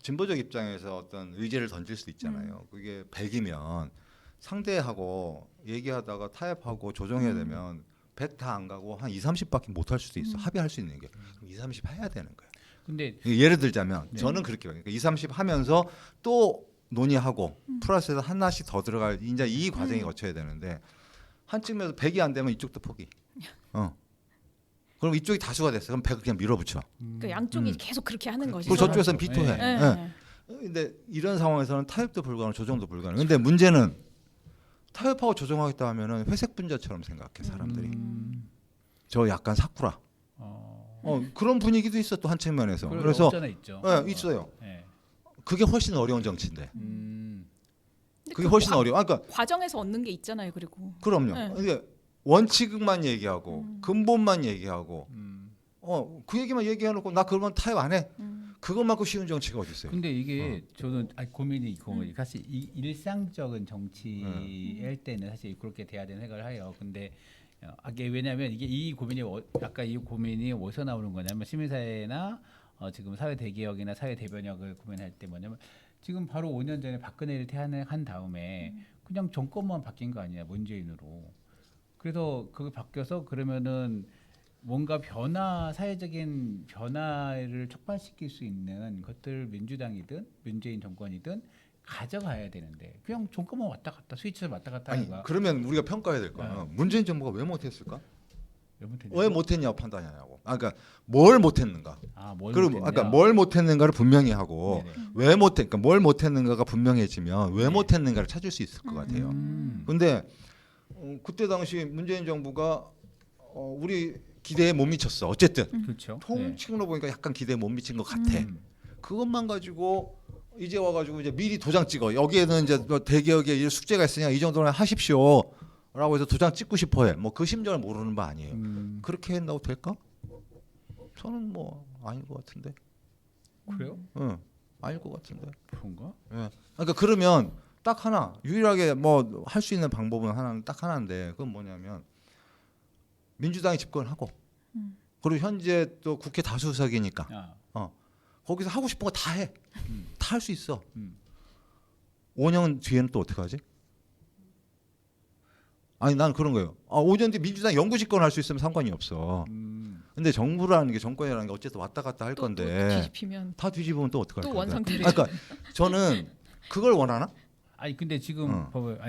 Speaker 3: 진보적 입장에서 어떤 의제를 던질 수 있잖아요. 그게 100이면 상대하고 얘기하다가 타협하고 조정해야 되면 100 다 안 가고 한 2, 30밖에 못 할 수도 있어. 합의할 수 있는 게. 그럼 2, 30 해야 되는 거예요.
Speaker 2: 근데
Speaker 3: 예를 들자면
Speaker 2: 네.
Speaker 3: 저는 그렇게 봐요. 그러니까 2, 30 하면서 또 논의하고 플러스해서 하나씩 더 들어갈 이제 이 과정이 거쳐야 되는데 한 측면에서 100이 안 되면 이쪽도 포기. 그럼 이쪽이 다수가 됐어. 그럼 100을 그냥 밀어붙여.
Speaker 1: 그 양쪽이 계속 그렇게 하는 거죠.
Speaker 3: 그리고 저쪽에서는 비토해.
Speaker 2: 예.
Speaker 1: 예.
Speaker 3: 근데 이런 상황에서는 타협도 불가능, 조정도 불가능. 근데 문제는 타협하고 조정하겠다 하면은 회색 분자처럼 생각해 사람들이. 저 약간 사쿠라. 그런 분위기도 있어 또 한 측면에서. 그래서
Speaker 2: 없잖아 있죠.
Speaker 3: 있어요.
Speaker 2: 예.
Speaker 3: 그게 훨씬 어려운 정치인데.
Speaker 1: 근데
Speaker 3: 그게
Speaker 1: 그
Speaker 3: 훨씬 어려워. 그러니까
Speaker 1: 과정에서 얻는 게 있잖아요. 그리고
Speaker 3: 그럼요.
Speaker 1: 네.
Speaker 3: 이게 원칙만 얘기하고 근본만 얘기하고 그 얘기만 얘기해놓고 나 그러면 타협 안 해. 그것만큼 쉬운 정치가 어디 있어요?
Speaker 2: 근데 이게 저는 고민이 있고 사실 일상적인 정치일 때는 사실 그렇게 돼야 되는 생각을 해요. 근데 이게 왜냐하면 이게 이 고민이 아까 이 고민이 어디서 나오는 거냐면 시민사회나 지금 사회 대개혁이나 사회 대변혁을 고민할 때 뭐냐면 지금 바로 5년 전에 박근혜를 퇴한한 다음에 그냥 정권만 바뀐 거 아니냐 문재인으로. 그래서 그게 바뀌어서 그러면은 뭔가 사회적인 변화를 촉발시킬 수 있는 것들 민주당이든 문재인 정권이든 가져가야 되는데 그냥 정권만 왔다 갔다 스위치를 왔다 갔다 하는
Speaker 3: 아니
Speaker 2: 거야.
Speaker 3: 그러면 우리가 평가해야 될 거는 문재인 정부가 왜 못했을까? 왜 못했냐고 판단하냐고. 그러니까 뭘 못했는가. 그리고 그러니까 뭘 못했는가를 분명히 하고 왜 못했, 그러니까 뭘 못했는가가 분명해지면 왜 못했는가를 찾을 수 있을 것 같아요. 근데 그때 당시 문재인 정부가 우리 기대에 못 미쳤어. 어쨌든
Speaker 2: 그렇죠.
Speaker 3: 통칭으로 보니까 약간 기대에 못 미친 것 같아. 그것만 가지고 이제 와가지고 이제 미리 도장 찍어. 여기에는 이제 뭐 대개혁에 숙제가 있으냐 이 정도는 하십시오라고 해서 도장 찍고 싶어해. 뭐 그 심정을 모르는 바 아니에요. 그렇게 한다고 될까? 저는 뭐 아닌 것 같은데.
Speaker 2: 그래요?
Speaker 3: 응, 아닐 것 같은데.
Speaker 2: 그런가?
Speaker 3: 예. 그러니까 그러면 딱 하나 유일하게 뭐 할 수 있는 방법은 하나는 딱 하나인데 그건 뭐냐면 민주당이 집권하고 그리고 현재 또 국회 다수석이니까 거기서 하고 싶은 거 다 해. 다 할 수 있어. 5년 뒤에는 또 어떻게 하지? 아니 난 그런 거예요. 5년 뒤 민주당 영구 집권할 수 있으면 상관이 없어. 근데 정부라는 게 정권이라는 게 어쨌든 왔다 갔다 할 건데
Speaker 1: 또 뒤집히면
Speaker 3: 다 뒤집으면 또 어떡할
Speaker 1: 또
Speaker 3: 건데.
Speaker 1: 원상태로.
Speaker 3: 그러니까 저는 그걸 원하나?
Speaker 2: 아니 근데 지금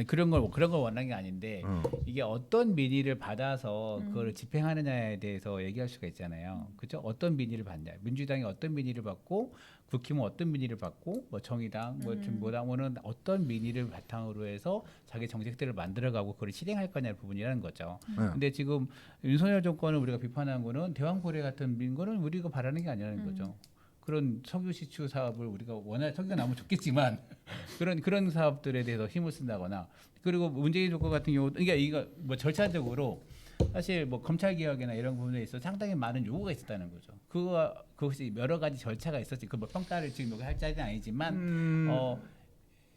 Speaker 2: 그런 걸 원하는 게 아닌데 이게 어떤 민의를 받아서 그걸 집행하느냐에 대해서 얘기할 수가 있잖아요. 그렇죠? 어떤 민의를 받냐? 민주당이 어떤 민의를 받고 국힘은 어떤 민의를 받고 뭐 정의당 뭐 진보당은 어떤 민의를 바탕으로 해서 자기 정책들을 만들어가고 그걸 실행할 거냐의 부분이라는 거죠. 근데 지금 윤석열 정권을 우리가 비판한 거는 대왕고래 같은 거는 우리가 바라는 게 아니라는 거죠. 그런 석유 시추 사업을 우리가 원하는 석유가 나오면 좋겠지만 그런 사업들에 대해서 힘을 쓴다거나 그리고 문재인 정권 같은 경우도 이거 뭐 절차적으로 사실 뭐 검찰 개혁이나 이런 부분에 있어 상당히 많은 요구가 있었다는 거죠. 그것이 여러 가지 절차가 있었지. 그 뭐 평가를 지금 여기 할 자리는 아니지만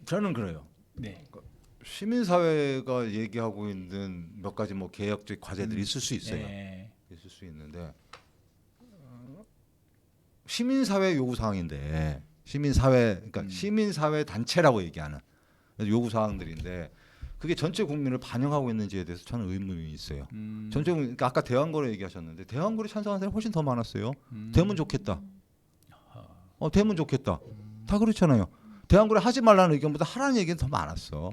Speaker 3: 저는 그래요.
Speaker 2: 네.
Speaker 3: 시민사회가 얘기하고 있는 몇 가지 뭐 개혁적 과제들이 있을 수 있어요.
Speaker 2: 네.
Speaker 3: 있을 수 있는데 시민사회 요구 사항인데 그러니까 시민사회 단체라고 얘기하는 요구 사항들인데 그게 전체 국민을 반영하고 있는지에 대해서 저는 의문이 있어요. 전체 국민, 그러니까 아까 대왕거래 얘기하셨는데 대왕거래 찬성하는 사람이 훨씬 더 많았어요. 되면 좋겠다. 되면 좋겠다. 다 그렇잖아요. 대왕거래 하지 말라는 의견보다 하라는 얘기는 더 많았어.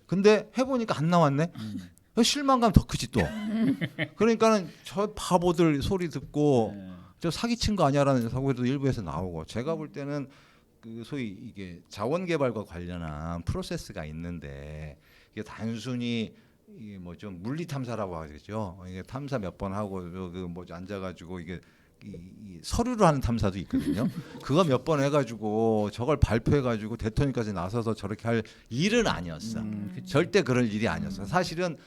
Speaker 3: 근데 해보니까 안 나왔네. 실망감 더 크지 또. 그러니까는 저 바보들 소리 듣고 저 사기친 거 아니야라는 사고도 일부에서 나오고 제가 볼 때는 그 소위 이게 자원 개발과 관련한 프로세스가 있는데 이게 단순히 이게 뭐 좀 물리 탐사라고 하겠죠. 이게 탐사 몇 번 하고 그뭐 앉아가지고 이게 이 서류로 하는 탐사도 있거든요. 그거 몇 번 해가지고 저걸 발표해가지고 대통령까지 나서서 저렇게 할 일은 아니었어. 절대 그럴 일이 아니었어. 사실은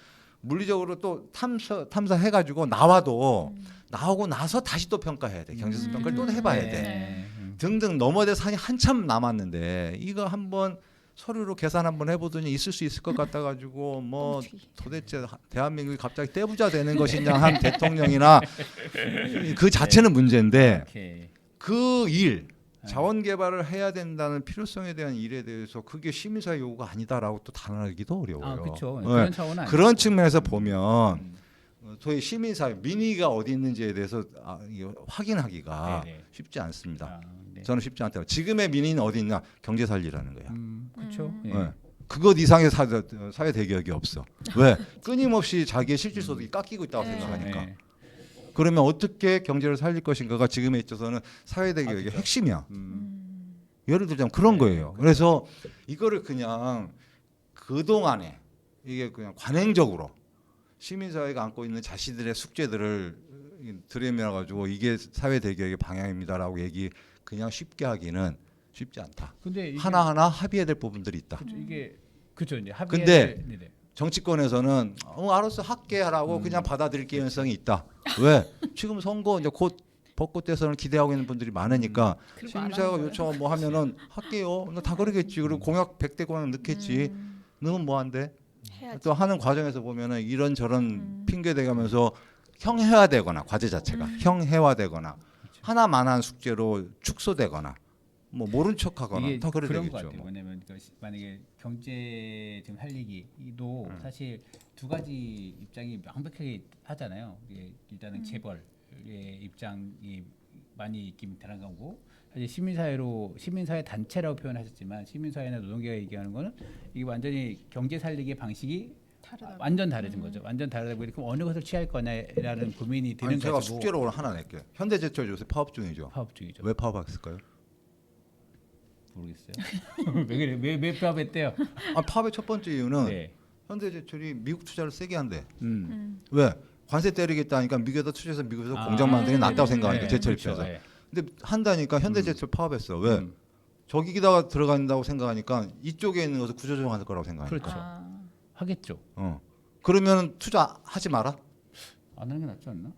Speaker 3: 물리적으로 또 탐사해가지고 나오고 나서 다시 또 평가해야 돼. 경제성 평가를 또 해봐야 돼. 등등 넘어대 산이 한참 남았는데 이거 한번 서류로 계산 한번 해보더니 있을 수 있을 것 같아 가지고 뭐 도대체 대한민국이 갑자기 떼부자 되는 것이냐 한 대통령이나 그 자체는 문제인데 그 일 자원 개발을 해야 된다는 필요성에 대한 일에 대해서 그게 시민사회 요구가 아니다라고 또 단언하기도 어려워요.
Speaker 2: 그렇죠.
Speaker 3: 네.
Speaker 2: 그런 차원은
Speaker 3: 그런 측면에서 보면 소위 시민사회 민의가 어디 있는지에 대해서 확인하기가 쉽지 않습니다. 저는 쉽지 않다고. 지금의 민의는 어디 있냐? 경제 살리라는 거야.
Speaker 2: 그렇죠.
Speaker 3: 네. 그것 이상의 사회 대개혁이 없어. 왜? 끊임없이 자기의 실질소득이 깎이고 있다고 생각하니까. 그러면 어떻게 경제를 살릴 것인가가 지금에 있어서는 사회 대개혁의 핵심이야. 예를 들자면 그런 거예요. 그래서 이거를 그냥 그동안에 이게 그냥 관행적으로 시민사회가 안고 있는 자신들의 숙제들을 들여밀어 가지고 이게 사회 대개혁의 방향입니다라고 얘기 그냥 쉽게 하기는 쉽지 않다.
Speaker 2: 근데
Speaker 3: 하나하나 합의해야 될 부분들이 있다.
Speaker 2: 이게 그렇죠. 이제
Speaker 3: 근데 정치권에서는 알았어 할게 하라고 그냥 받아들일 개연성이 있다. 왜? 지금 선거 이제 곧 벚꽃 대선을 기대하고 있는 분들이 많으니까 시민사회가 요청 뭐 하면은 할게요. 다 그러겠지. 그리고 공약 100대 공약 넣겠지. 넣으면 뭐 한대? 또 하는 과정에서 보면은 이런저런 핑계 대가면서 형해화되거나 과제 자체가 형해화되거나 하나만한 숙제로 축소되거나 뭐 모른 척하거나 더 그래
Speaker 2: 그런
Speaker 3: 되겠죠.
Speaker 2: 것 같아요. 왜냐면 만약에 경제 지금 살리기도 사실 두 가지 입장이 명백하게 하잖아요. 일단은 재벌의 입장이 많이 있긴 다른 거고 사실 시민사회 단체라고 표현하셨지만 시민사회나 노동계가 얘기하는 거는 이게 완전히 경제 살리기 방식이 완전 다르진 거죠. 완전 다르다 보니까 어느 것을 취할 거냐라는 고민이 드는
Speaker 3: 제가
Speaker 2: 가지고
Speaker 3: 숙제로 하나 낼게요. 현대제철 요새 파업 중이죠.
Speaker 2: 파업 중이죠.
Speaker 3: 왜 파업했을까요?
Speaker 2: 모르겠어요. 왜 그래? 왜 파업했대요?
Speaker 3: 파업의 첫 번째 이유는 현대제철이 미국 투자를 세게 한대. 왜? 관세 때리겠다니까 미국에다 투자해서 미국에서 공장 만드는 게 낫다고 생각하니까 제철 입장에서. 근데 한다니까 현대제철 파업했어. 왜? 저기다가 들어간다고 생각하니까 이쪽에 있는 것을 구조조정할 거라고 생각하니까.
Speaker 2: 그렇죠. 하겠죠.
Speaker 3: 그러면 투자하지 마라.
Speaker 2: 안 하는 게 낫지 않나?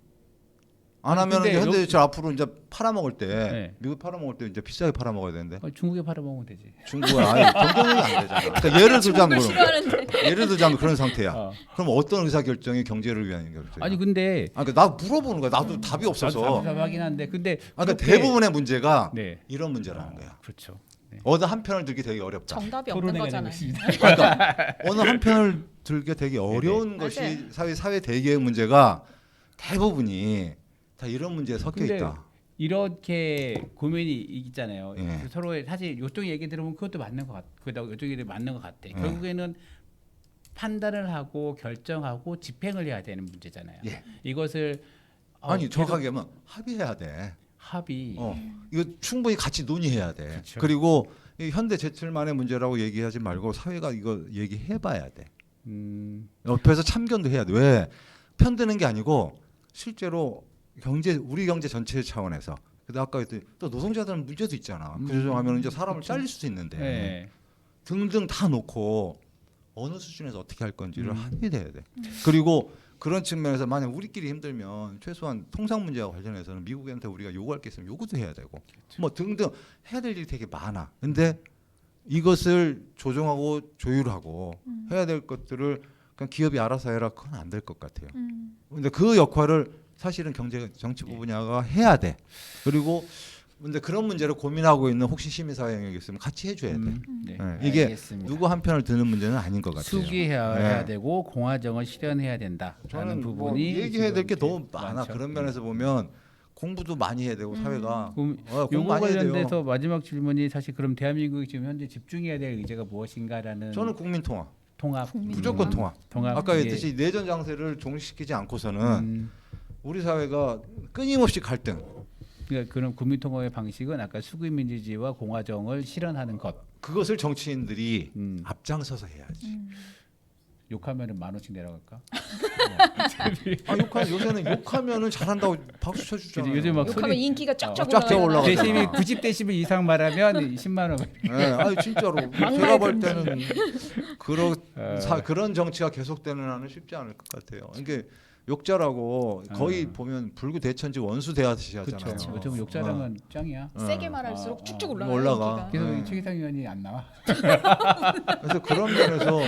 Speaker 3: 안 하면 현대제철 앞으로 이제 팔아먹을 때 미국 팔아먹을 때 이제 비싸게 팔아먹어야 되는데.
Speaker 2: 중국에 팔아먹으면 되지.
Speaker 3: 중국은 경쟁력이 안 되잖아. 그러니까 예를 들자면 그런 상태야. 그럼 어떤 의사결정이 경제를 위한 결정이야?
Speaker 2: 아니 근데
Speaker 3: 그러니까 나 물어보는 거야. 나도 답이 없어서.
Speaker 2: 답답하긴 한데 근데
Speaker 3: 그러니까 대부분의 문제가 이런 문제라는 거야.
Speaker 2: 그렇죠.
Speaker 3: 어느 한 편을 들기 되게 어렵다.
Speaker 1: 정답이 없는 거잖아요.
Speaker 3: 그러니까 어느 한 편을 들기 되게 어려운 것이 사회 대개혁 문제가 대부분이 다 이런 문제에 섞여 있다.
Speaker 2: 이렇게 고민이 있잖아요. 서로 사실 이쪽 얘기 들으면 그것도 맞는 것 같. 그다음 이쪽 얘기 맞는 것 같아. 결국에는 판단을 하고 결정하고 집행을 해야 되는 문제잖아요. 이것을
Speaker 3: 정확하게 하면 합의해야 돼.
Speaker 2: 합의.
Speaker 3: 이거 충분히 같이 논의해야 돼. 그렇죠. 그리고 이 현대제철만의 문제라고 얘기하지 말고 사회가 이거 얘기해봐야 돼. 옆에서 참견도 해야 돼. 왜? 편드는 게 아니고 실제로 우리 경제 전체 차원에서. 근데 아까 했더니 또 노동자들은 문제도 있잖아. 구조조정하면 이제 사람을 잘릴 수도 있는데 등등 다 놓고 어느 수준에서 어떻게 할 건지를 합의돼야 돼. 그리고 그런 측면에서 만약 우리끼리 힘들면 최소한 통상 문제와 관련해서는 미국한테 우리가 요구할 게 있으면 요구도 해야 되고 뭐 등등 해야 될 일이 되게 많아. 근데 이것을 조정하고 조율하고 해야 될 것들을 그냥 기업이 알아서 해라. 그건 안 될 것 같아요. 근데 그 역할을 사실은 정치부 분야가 해야 돼. 그리고 근데 그런 문제를 고민하고 있는 혹시 시민사회 영역이 있으면 같이 해줘야 돼. 이게
Speaker 2: 알겠습니다.
Speaker 3: 누구 한 편을 드는 문제는 아닌 것 같아요.
Speaker 2: 수기해야 되고 공화정을 실현해야 된다라는 부분이
Speaker 3: 뭐 얘기해야 될 게 너무 많아.
Speaker 2: 많죠.
Speaker 3: 그런 면에서 보면 공부도 많이 해야 되고 사회가
Speaker 2: 요거
Speaker 3: 공부 많이 해야 돼요.
Speaker 2: 관련돼서 마지막 질문이 사실 그럼 대한민국이 지금 현재 집중해야 될 의제가 무엇인가라는
Speaker 3: 저는 국민 통합. 무조건 통합. 아까 했듯이 내전 장세를 종식시키지 않고서는 우리 사회가 끊임없이 갈등,
Speaker 2: 그러니까 그런 국민통합의 방식은 아까 수구민주주의와 공화정을 실현하는 것.
Speaker 3: 그것을 정치인들이
Speaker 2: 음.
Speaker 3: 앞장서서 해야지.
Speaker 2: 욕하면은 10,000원씩 내려갈까?
Speaker 3: 요새는 욕하면은 잘한다고 박수 쳐주잖아요.
Speaker 2: 요즘 막
Speaker 1: 욕하면
Speaker 2: 소리-
Speaker 1: 인기가 쫙쫙
Speaker 3: 쫙쫙
Speaker 1: 올라가요.
Speaker 3: 올라가요.
Speaker 2: 데시벨 90데시벨 이상 말하면 10만 원.
Speaker 3: 네, 아니 진짜로 제가 볼 때는 그런 정치가 계속되는 한은 쉽지 않을 것 같아요. 이게 욕자라고 거의 보면 불구대천지 원수 대하듯이 하잖아요.
Speaker 2: 그렇죠. 요즘 욕자랑은 짱이야.
Speaker 1: 세게 말할수록 쭉쭉 올라가요.
Speaker 3: 올라가.
Speaker 1: 인기가.
Speaker 2: 그래서 최기상 의원이 안 나와.
Speaker 3: 그래서 그런 면에서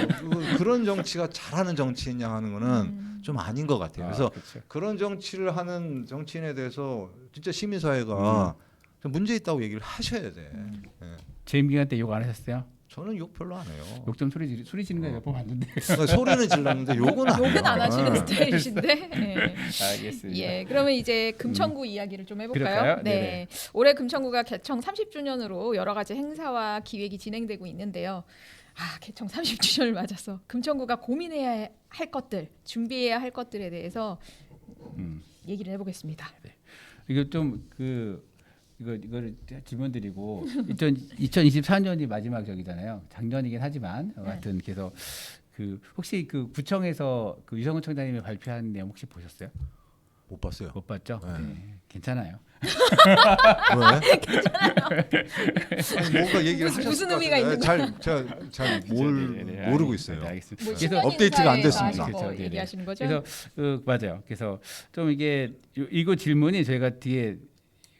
Speaker 3: 그런 정치가 잘하는 정치인냐 하는 거는 좀 아닌 것 같아요. 그래서
Speaker 2: 그렇죠.
Speaker 3: 그런 정치를 하는 정치인에 대해서 진짜 시민사회가 좀 문제 있다고 얘기를 하셔야 돼. 예.
Speaker 2: 재임기한테 욕 안 하셨어요?
Speaker 3: 저는 욕 별로 안 해요.
Speaker 2: 욕 좀 소리 지는 거 몇 번 봤는데.
Speaker 3: 소리는 질렀는데 욕은 안 해요.
Speaker 1: 욕은 안 하시는
Speaker 3: 예.
Speaker 1: 스타일이신데. 네.
Speaker 2: 알겠습니다.
Speaker 1: 예, 그러면 이제 금천구 이야기를 좀 해볼까요?
Speaker 2: 그럴까요?
Speaker 1: 네,
Speaker 2: 네네.
Speaker 1: 올해 금천구가 개청 30주년으로 여러 가지 행사와 기획이 진행되고 있는데요. 개청 30주년을 맞아서 금천구가 고민해야 할 것들, 준비해야 할 것들에 대해서 얘기를 해보겠습니다.
Speaker 2: 이거 좀 이거를 질문 드리고 2024년이 마지막 적이잖아요. 작년이긴 하지만 하여튼 그래서 혹시 구청에서 유성훈 청장님이 발표한 내용 혹시 보셨어요?
Speaker 3: 못 봤어요.
Speaker 2: 못 봤죠?
Speaker 3: 네.
Speaker 2: 네. 괜찮아요.
Speaker 3: 왜? 뭔가 얘기를 하셨을
Speaker 1: 무슨
Speaker 3: 것
Speaker 1: 의미가
Speaker 3: 같은데.
Speaker 1: 있는
Speaker 3: 잘 모르고 있어요.
Speaker 2: 네, 알겠습니다.
Speaker 1: 뭐
Speaker 2: 그래서
Speaker 3: 업데이트가 안 됐습니다.
Speaker 1: 하신 거
Speaker 2: 그렇죠. 네네.
Speaker 1: 얘기하시는 거죠?
Speaker 2: 그래서 맞아요. 그래서 좀 이게 이거 질문이 저희가 뒤에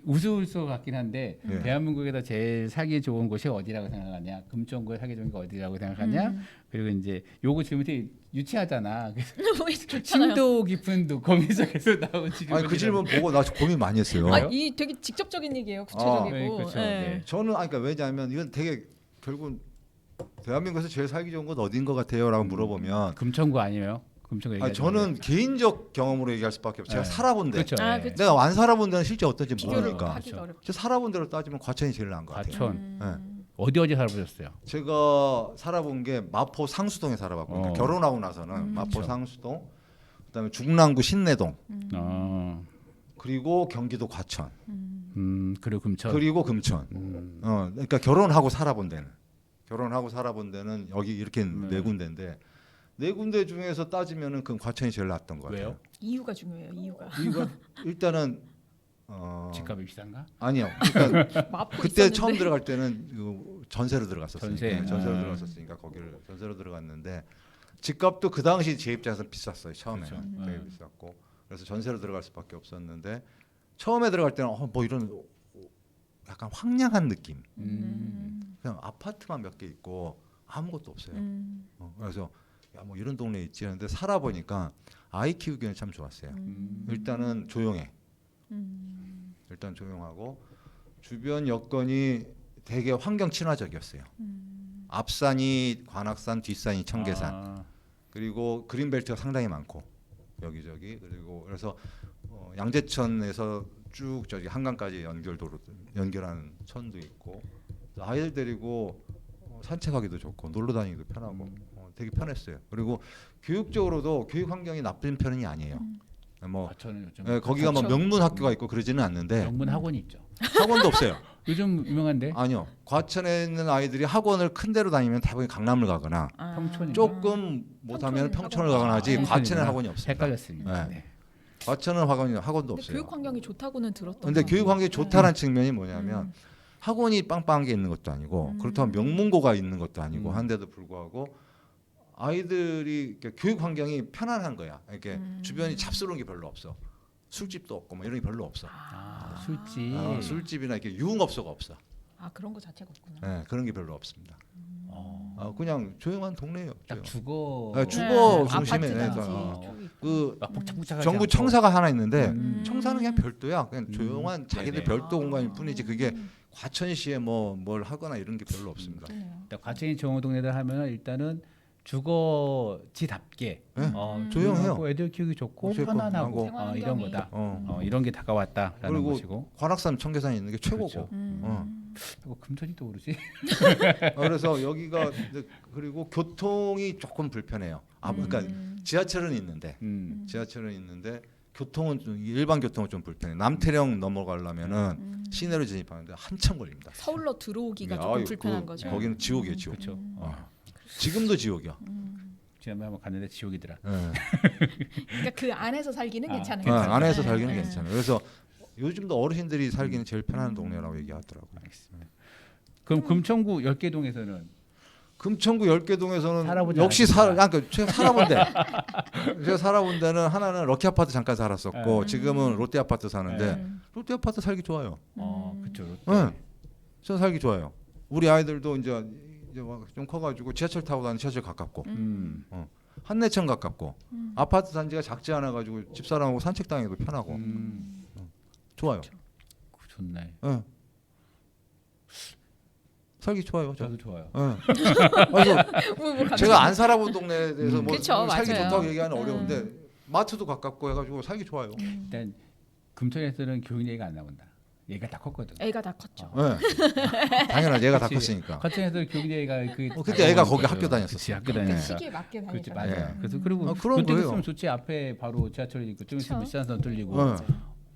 Speaker 2: 우스울 것 같긴 한데
Speaker 3: 네.
Speaker 2: 대한민국에서 제일 살기 좋은 곳이 어디라고 생각하냐, 금천구에 살기 좋은 게 어디라고 생각하냐, 그리고 이제 요거 질문 되게 유치하잖아. 그래서
Speaker 1: 좋잖아요.
Speaker 2: 심도 깊은 고민 속에서 나온 질문.
Speaker 3: 아니 그 질문 보고 나 고민 많이 했어요.
Speaker 1: 이 되게 직접적인 얘기예요. 구체적이고.
Speaker 2: 네, 그렇죠.
Speaker 1: 예.
Speaker 2: 네.
Speaker 3: 저는 그러니까 왜냐하면 이건 되게 결국 대한민국에서 제일 살기 좋은 곳 어딘 것 같아요라고 물어보면
Speaker 2: 금천구 아니에요? 금천구 얘기.
Speaker 3: 저는 개인적 경험으로 얘기할 수밖에 없어요. 제가
Speaker 2: 네.
Speaker 3: 살아본 데.
Speaker 2: 그렇죠.
Speaker 1: 그쵸.
Speaker 3: 내가 안 살아본 데는 실제 어떤지
Speaker 1: 비교를
Speaker 3: 모르니까.
Speaker 1: 하기가
Speaker 2: 그렇죠.
Speaker 1: 어렵죠.
Speaker 3: 저 살아본 대로 따지면 과천이 제일 나은 것 같아요.
Speaker 2: 과천
Speaker 3: 네.
Speaker 2: 어디 살아보셨어요?
Speaker 3: 제가 살아본 게 마포 상수동에 살아봤고 그러니까 결혼하고 나서는 마포
Speaker 2: 그렇죠.
Speaker 3: 상수동, 그다음에 중랑구 신내동, 그리고 경기도 과천,
Speaker 2: 그리고 금천.
Speaker 3: 그리고 금천. 그러니까 결혼하고 살아본 데는 여기 이렇게 네 군데인데 네 군데 중에서 따지면은 그 과천이 제일 낫던 것 같아요.
Speaker 2: 왜요?
Speaker 1: 이유가 중요해요. 이유가.
Speaker 3: 이유가 일단은
Speaker 2: 집값이 비싼가?
Speaker 3: 아니요. 그러니까
Speaker 1: 마포
Speaker 3: 그때
Speaker 1: 있었는데.
Speaker 3: 처음 들어갈 때는 전세로 들어갔었어요.
Speaker 2: 전세.
Speaker 3: 전세로 들어갔었으니까 거기를 전세로 들어갔는데 집값도 그 당시 제 입장에서 비쌌어요. 처음에는
Speaker 2: 그렇죠.
Speaker 3: 되게 비쌌고 그래서 전세로 들어갈 수밖에 없었는데 처음에 들어갈 때는 뭐 이런 약간 황량한 느낌. 그냥 아파트만 몇 개 있고 아무것도 없어요. 그래서 야 뭐 이런 동네 있지 하는데 살아보니까 아이 키우기는 참 좋았어요. 일단은 조용해. 일단 조용하고 주변 여건이 되게 환경 친화적이었어요. 앞산이 관악산, 뒷산이 청계산. 그리고 그린벨트가 상당히 많고 여기저기 그리고 그래서 양재천에서 쭉 저기 한강까지 연결하는 천도 있고 아이들 데리고 산책하기도 좋고 놀러 다니기도 편하고 되게 편했어요. 그리고 교육적으로도 교육 환경이 나쁜 편이 아니에요. 뭐
Speaker 2: 과천은 요즘
Speaker 3: 거기가 뭐
Speaker 1: 그렇죠.
Speaker 3: 명문 학교가 있고 그러지는 않는데
Speaker 2: 명문 학원이 있죠.
Speaker 3: 학원도 없어요.
Speaker 2: 요즘 유명한데
Speaker 3: 아니요. 과천에 있는 아이들이 학원을 큰 데로 다니면 대부분 강남을 가거나
Speaker 2: 평촌이
Speaker 3: 조금 못하면 평촌을 가거나 하지
Speaker 1: 네.
Speaker 3: 과천에 학원이 없습니다.
Speaker 2: 헷갈렸습니다.
Speaker 3: 네.
Speaker 2: 네.
Speaker 3: 과천은 학원도
Speaker 1: 근데
Speaker 3: 없어요.
Speaker 1: 교육 환경이 좋다고는 들었던.
Speaker 3: 근데
Speaker 1: 것
Speaker 3: 교육
Speaker 1: 같아요.
Speaker 3: 환경이 좋다는 측면이 뭐냐면 학원이 빵빵한 게 있는 것도 아니고 그렇다면 명문고가 있는 것도 아니고 한데도 불구하고 아이들이 이렇게 교육 환경이 편안한 거야. 이렇게 주변이 잡스러운 게 별로 없어. 술집도 없고 뭐 이런 게 별로 없어.
Speaker 2: 술집.
Speaker 3: 술집이나 이렇게 유흥업소가 없어.
Speaker 1: 그런 거 자체가 없구나.
Speaker 3: 네, 그런 게 별로 없습니다. 그냥 조용한 동네예요.
Speaker 2: 딱 주거.
Speaker 3: 주거
Speaker 1: 네,
Speaker 3: 중심에
Speaker 1: 아파트든지
Speaker 2: 어.
Speaker 1: 쭉 있고.
Speaker 3: 그
Speaker 2: 막 복잡복잡하지
Speaker 3: 정부
Speaker 2: 않고.
Speaker 3: 청사가 하나 있는데
Speaker 1: 청사는
Speaker 3: 그냥 별도야. 그냥 조용한 자기들
Speaker 2: 네네.
Speaker 3: 별도 공간일 뿐이지 그게 과천시에 뭐 뭘 하거나 이런 게 별로 없습니다.
Speaker 2: 그러니까 과천이 좋은 동네들 하면 일단은 주거지답게
Speaker 3: 네.
Speaker 2: 조용하고
Speaker 3: 조용해요.
Speaker 2: 애들 키우기 좋고
Speaker 3: 제일
Speaker 2: 편안하고
Speaker 1: 생활
Speaker 2: 이런
Speaker 1: 환경이.
Speaker 2: 거다. 이런 게 다가왔다라는
Speaker 3: 그리고
Speaker 2: 것이고.
Speaker 3: 관악산 청계산이 있는 게 최고고.
Speaker 2: 그렇죠. 금천이 또 오르지?
Speaker 3: 그래서 여기가 이제 그리고 교통이 조금 불편해요. 그러니까 지하철은 있는데 교통은 좀 일반 교통은 좀 불편해. 남태령 넘어가려면은 시내로 진입하는데 한참 걸립니다.
Speaker 1: 서울로 들어오기가
Speaker 3: 예,
Speaker 1: 조금
Speaker 3: 아유,
Speaker 1: 불편한 거죠.
Speaker 3: 거기는 지옥이에요, 지옥.
Speaker 2: 그렇죠.
Speaker 3: 지금도 지옥이야.
Speaker 2: 지난번에 한번 갔는데 지옥이더라.
Speaker 1: 그러니까 그 안에서 살기는 괜찮은
Speaker 3: 네,
Speaker 1: 거죠.
Speaker 3: 안에서
Speaker 1: 네.
Speaker 3: 살기는
Speaker 1: 네.
Speaker 3: 괜찮아요. 그래서 요즘도 어르신들이 살기는 제일 편한 동네라고 얘기하더라고요.
Speaker 2: 알겠습니다. 그럼 금천구 10개 동에서는
Speaker 3: 금천구 10개동에서는
Speaker 2: 살아보지
Speaker 3: 역시
Speaker 2: 않았습니다.
Speaker 3: 그러니까 제가 살아본 데 제가 살아본 데는 하나는 럭키 아파트 잠깐 살았었고 지금은 롯데 아파트 사는데 롯데 아파트 살기 좋아요.
Speaker 2: 그렇죠.
Speaker 3: 네. 저 살기 좋아요. 우리 아이들도 이제 좀 커가지고 지하철 타고 다니는 지하철 가깝고 한내천 가깝고 아파트 단지가 작지 않아가지고 집사람하고 산책 다니기도 편하고 좋아요.
Speaker 2: 좋네.
Speaker 3: 네. 살기 좋아요.
Speaker 2: 저도 좋아요.
Speaker 3: 그래서
Speaker 1: 뭐
Speaker 3: 제가 안 살아본 동네에 대해서 뭐
Speaker 1: 그쵸,
Speaker 3: 살기
Speaker 1: 맞아요.
Speaker 3: 좋다고 얘기하는 어려운데 마트도 가깝고 해가지고 살기 좋아요.
Speaker 2: 일단 금천에서는 교육 얘기가 안 나온다. 얘가 다 컸거든.
Speaker 1: 애가 다 컸죠.
Speaker 3: 네. 당연하지. 얘가 다
Speaker 2: 그치.
Speaker 3: 컸으니까.
Speaker 2: 커튼에서 교육 얘기가
Speaker 3: 그때 애가 거기 학교 다녔었어.
Speaker 2: 그치, 학교
Speaker 1: 그러니까
Speaker 2: 다니니까.
Speaker 1: 시기에 맞게
Speaker 2: 그렇지
Speaker 1: 다니잖아요.
Speaker 2: 맞아요. 그래서 그리고
Speaker 3: 그런
Speaker 2: 롯데
Speaker 3: 거예요.
Speaker 2: 있으면 좋지. 앞에 바로 지하철이 있고 좀 있으면
Speaker 1: 그쵸.
Speaker 2: 시장선 뚫리고.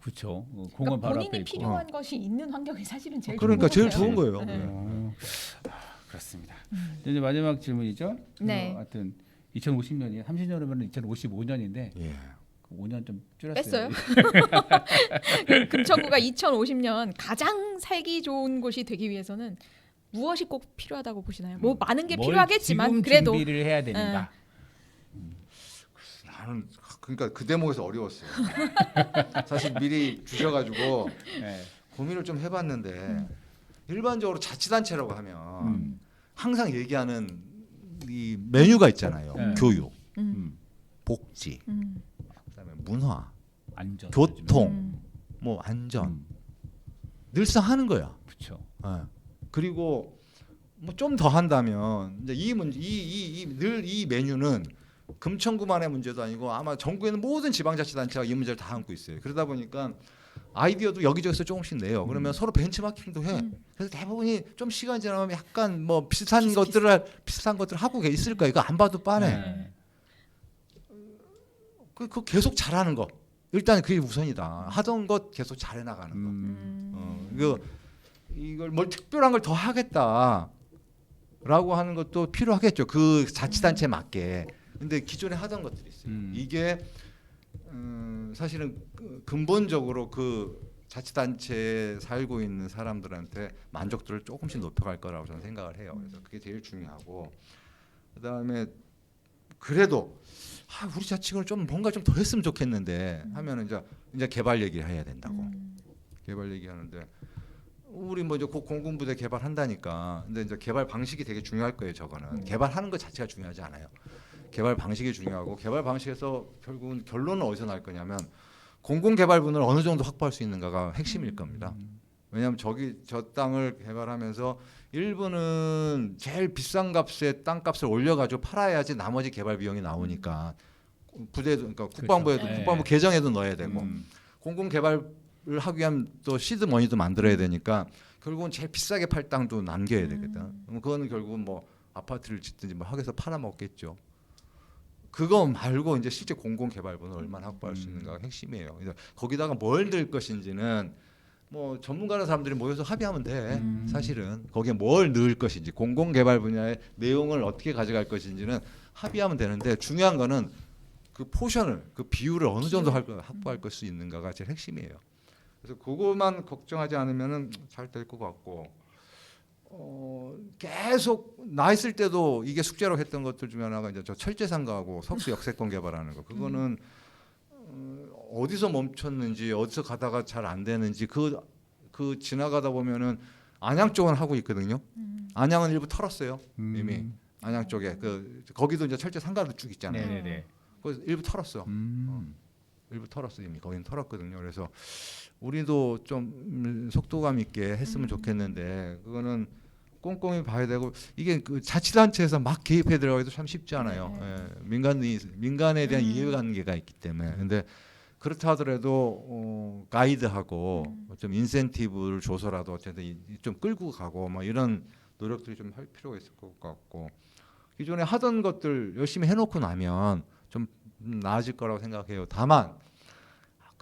Speaker 2: 그렇죠. 공원
Speaker 1: 그러니까
Speaker 2: 바로
Speaker 1: 본인이
Speaker 2: 앞에 있고.
Speaker 1: 필요한 것이 있는 환경이 사실은 제일
Speaker 3: 그러니까
Speaker 1: 좋은
Speaker 3: 제일
Speaker 1: 것 같아요.
Speaker 3: 좋은 거예요.
Speaker 1: 네.
Speaker 2: 그렇습니다. 이제 마지막 질문이죠.
Speaker 1: 네.
Speaker 2: 하여튼 2050년이 30년이면 2055년인데
Speaker 3: 예.
Speaker 2: 5년 좀 줄였어요.
Speaker 1: 뺐어요? 금천구가 2050년 가장 살기 좋은 곳이 되기 위해서는 무엇이 꼭 필요하다고 보시나요? 뭐 많은 게
Speaker 2: 뭘
Speaker 1: 필요하겠지만
Speaker 2: 지금
Speaker 1: 그래도
Speaker 2: 준비를 해야 되는가.
Speaker 3: 나는 그러니까 그 대목에서 어려웠어요. 사실 미리 주셔가지고
Speaker 2: 네.
Speaker 3: 고민을 좀 해봤는데 일반적으로 자치단체라고 하면 항상 얘기하는 이 메뉴가 있잖아요.
Speaker 2: 네.
Speaker 3: 교육,
Speaker 1: 음.
Speaker 3: 복지, 그다음에 문화,
Speaker 2: 안전,
Speaker 3: 교통, 뭐 안전 늘상 하는 거야.
Speaker 2: 그렇죠.
Speaker 3: 예. 그리고 뭐 좀 더 한다면 이제 이 문제 늘 이 메뉴는 금천구만의 문제도 아니고 아마 전국에는 모든 지방자치단체가 이 문제를 다 안고 있어요. 그러다 보니까 아이디어도 여기저기서 조금씩 내요. 그러면 서로 벤치마킹도 해. 그래서 대부분이 좀 시간 지나면 약간 뭐 비슷한 것들을 하고 있을 거야. 이거 안 봐도 뻔해.
Speaker 2: 네.
Speaker 3: 그 계속 잘하는 거. 일단 그게 우선이다. 하던 것 계속 잘해 나가는 거. 이걸 뭘 특별한 걸 더 하겠다라고 하는 것도 필요하겠죠. 그 자치단체에 맞게. 근데 기존에 하던 것들이 있어요. 이게 사실은 근본적으로 그 자치단체에 살고 있는 사람들한테 만족도를 조금씩 높여갈 거라고 저는 생각을 해요. 그래서 그게 제일 중요하고 그다음에 그래도 우리 자치구는 좀 뭔가 좀 더 했으면 좋겠는데 하면은 이제 개발 얘기를 해야 된다고. 개발 얘기하는데 우리 뭐 이제 곧 공군부대 개발한다니까. 근데 이제 개발 방식이 되게 중요할 거예요. 저거는 개발하는 것 자체가 중요하지 않아요. 개발 방식이 중요하고 개발 방식에서 결국은 결론은 어디서 날 거냐면 공공개발분을 어느 정도 확보할 수 있는가가 핵심일 겁니다. 왜냐하면 저 땅을 개발하면서 일부는 제일 비싼 값에 땅값을 올려가지고 팔아야지 나머지 개발 비용이 나오니까 부대도 그러니까 국방부에도
Speaker 2: 그렇죠.
Speaker 3: 국방부 계정에도 넣어야 되고 공공개발을 하기 위한 또 시드 머니도 만들어야 되니까 결국은 제일 비싸게 팔 땅도 남겨야 되거든. 그거는 결국은 뭐 아파트를 짓든지 뭐 하게서 팔아먹겠죠. 그거 말고 이제 실제 공공개발분을 얼마나 확보할 수 있는가가 핵심이에요. 그래서 거기다가 뭘 넣을 것인지는 뭐 전문가라는 사람들이 모여서 합의하면 돼. 사실은 거기에 뭘 넣을 것인지 공공개발 분야의 내용을 어떻게 가져갈 것인지는 합의하면 되는데 중요한 거는 그 포션을 그 비율을 어느 정도 확보할 수 있는가가 제일 핵심이에요. 그래서 그것만 걱정하지 않으면은 잘 될 것 같고 계속 나 있을 때도 이게 숙제로 했던 것들 중에 하나가 이제 저 철제상가하고 석수 역세권 개발하는 거. 그거는 어디서 멈췄는지 어디서 가다가 잘 안 되는지 그 지나가다 보면은 안양 쪽은 하고 있거든요. 안양은 일부 털었어요. 이미 안양 쪽에 거기도 이제 철제 상가도 쭉 있잖아요.
Speaker 2: 네네네.
Speaker 3: 그래서 일부 털었어. 일부 털었어 이미. 거기는 털었거든요. 그래서 우리도 좀 속도감 있게 했으면 좋겠는데 그거는 꼼꼼히 봐야 되고 이게 그 자치단체에서 막 개입해 들어가기도 참 쉽지 않아요. 예, 민간에 대한 이해관계가 있기 때문에. 근데 그렇다 하더라도 가이드하고 좀 인센티브를 줘서라도 어쨌든 좀 끌고 가고 뭐 이런 노력들이 좀 할 필요가 있을 것 같고 기존에 하던 것들 열심히 해놓고 나면 좀 나아질 거라고 생각해요. 다만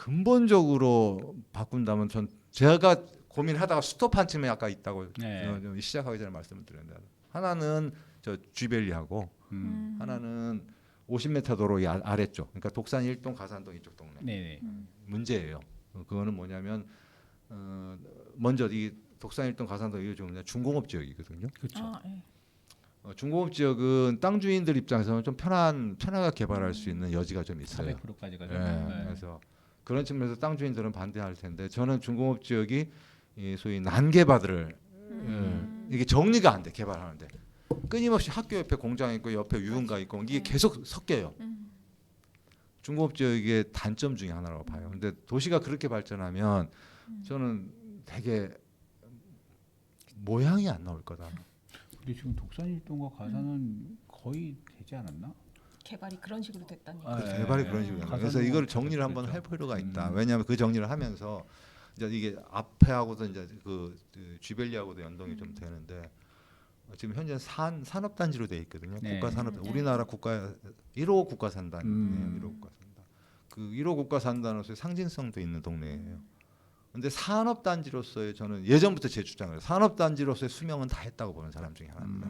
Speaker 3: 근본적으로 바꾼다면 전 제가 고민하다가 스톱한 측면이 아까 있다고
Speaker 2: 네.
Speaker 3: 시작하기 전에 말씀을 드렸는데 하나는 저 쥐벨리하고 하나는 50m 도로 이 아래쪽 그러니까 독산 1동 가산동 이쪽 동네
Speaker 2: 네네.
Speaker 3: 문제예요. 그거는 뭐냐면 먼저 이 독산 1동 가산동 이게 좀 중공업 지역이거든요.
Speaker 2: 그렇죠.
Speaker 1: 아, 예.
Speaker 3: 중공업 지역은 땅 주인들 입장에서는 좀 편하게 개발할 수 있는 여지가 좀 있어요.
Speaker 2: 400%까지 가죠.
Speaker 3: 네. 그래서 그런 측면에서 땅 주인들은 반대할 텐데 저는 중공업 지역이 이 소위 난개발을 이게 정리가 안 돼 개발하는데 끊임없이 학교 옆에 공장 있고 옆에 유흥가 있고 이게 계속 섞여요. 중공업 지역의 단점 중에 하나라고 봐요. 근데 도시가 그렇게 발전하면 저는 되게 모양이 안 나올 거다.
Speaker 2: 근데 지금 독산 일동과 가산은 거의 되지 않았나?
Speaker 1: 개발이 그런 식으로 됐다니.
Speaker 2: 아, 네.
Speaker 3: 개발이 그런 식으로 되는 거예요. 그래서 이걸 정리를 한번 할 필요가 있다. 왜냐하면 그 정리를 하면서 이제 이게 앞에하고도 이제 그 쥐벨리하고도 연동이 좀 되는데 지금 현재 산업단지로 돼 있거든요.
Speaker 2: 네.
Speaker 3: 국가산업 우리나라 국가 1호 국가산단, 1호 국가산단. 그 1호 국가산단으로서의 상징성도 있는 동네예요. 근데 산업단지로서의 저는 예전부터 제 주장을 산업단지로서의 수명은 다 했다고 보는 사람 중에 하나입니다.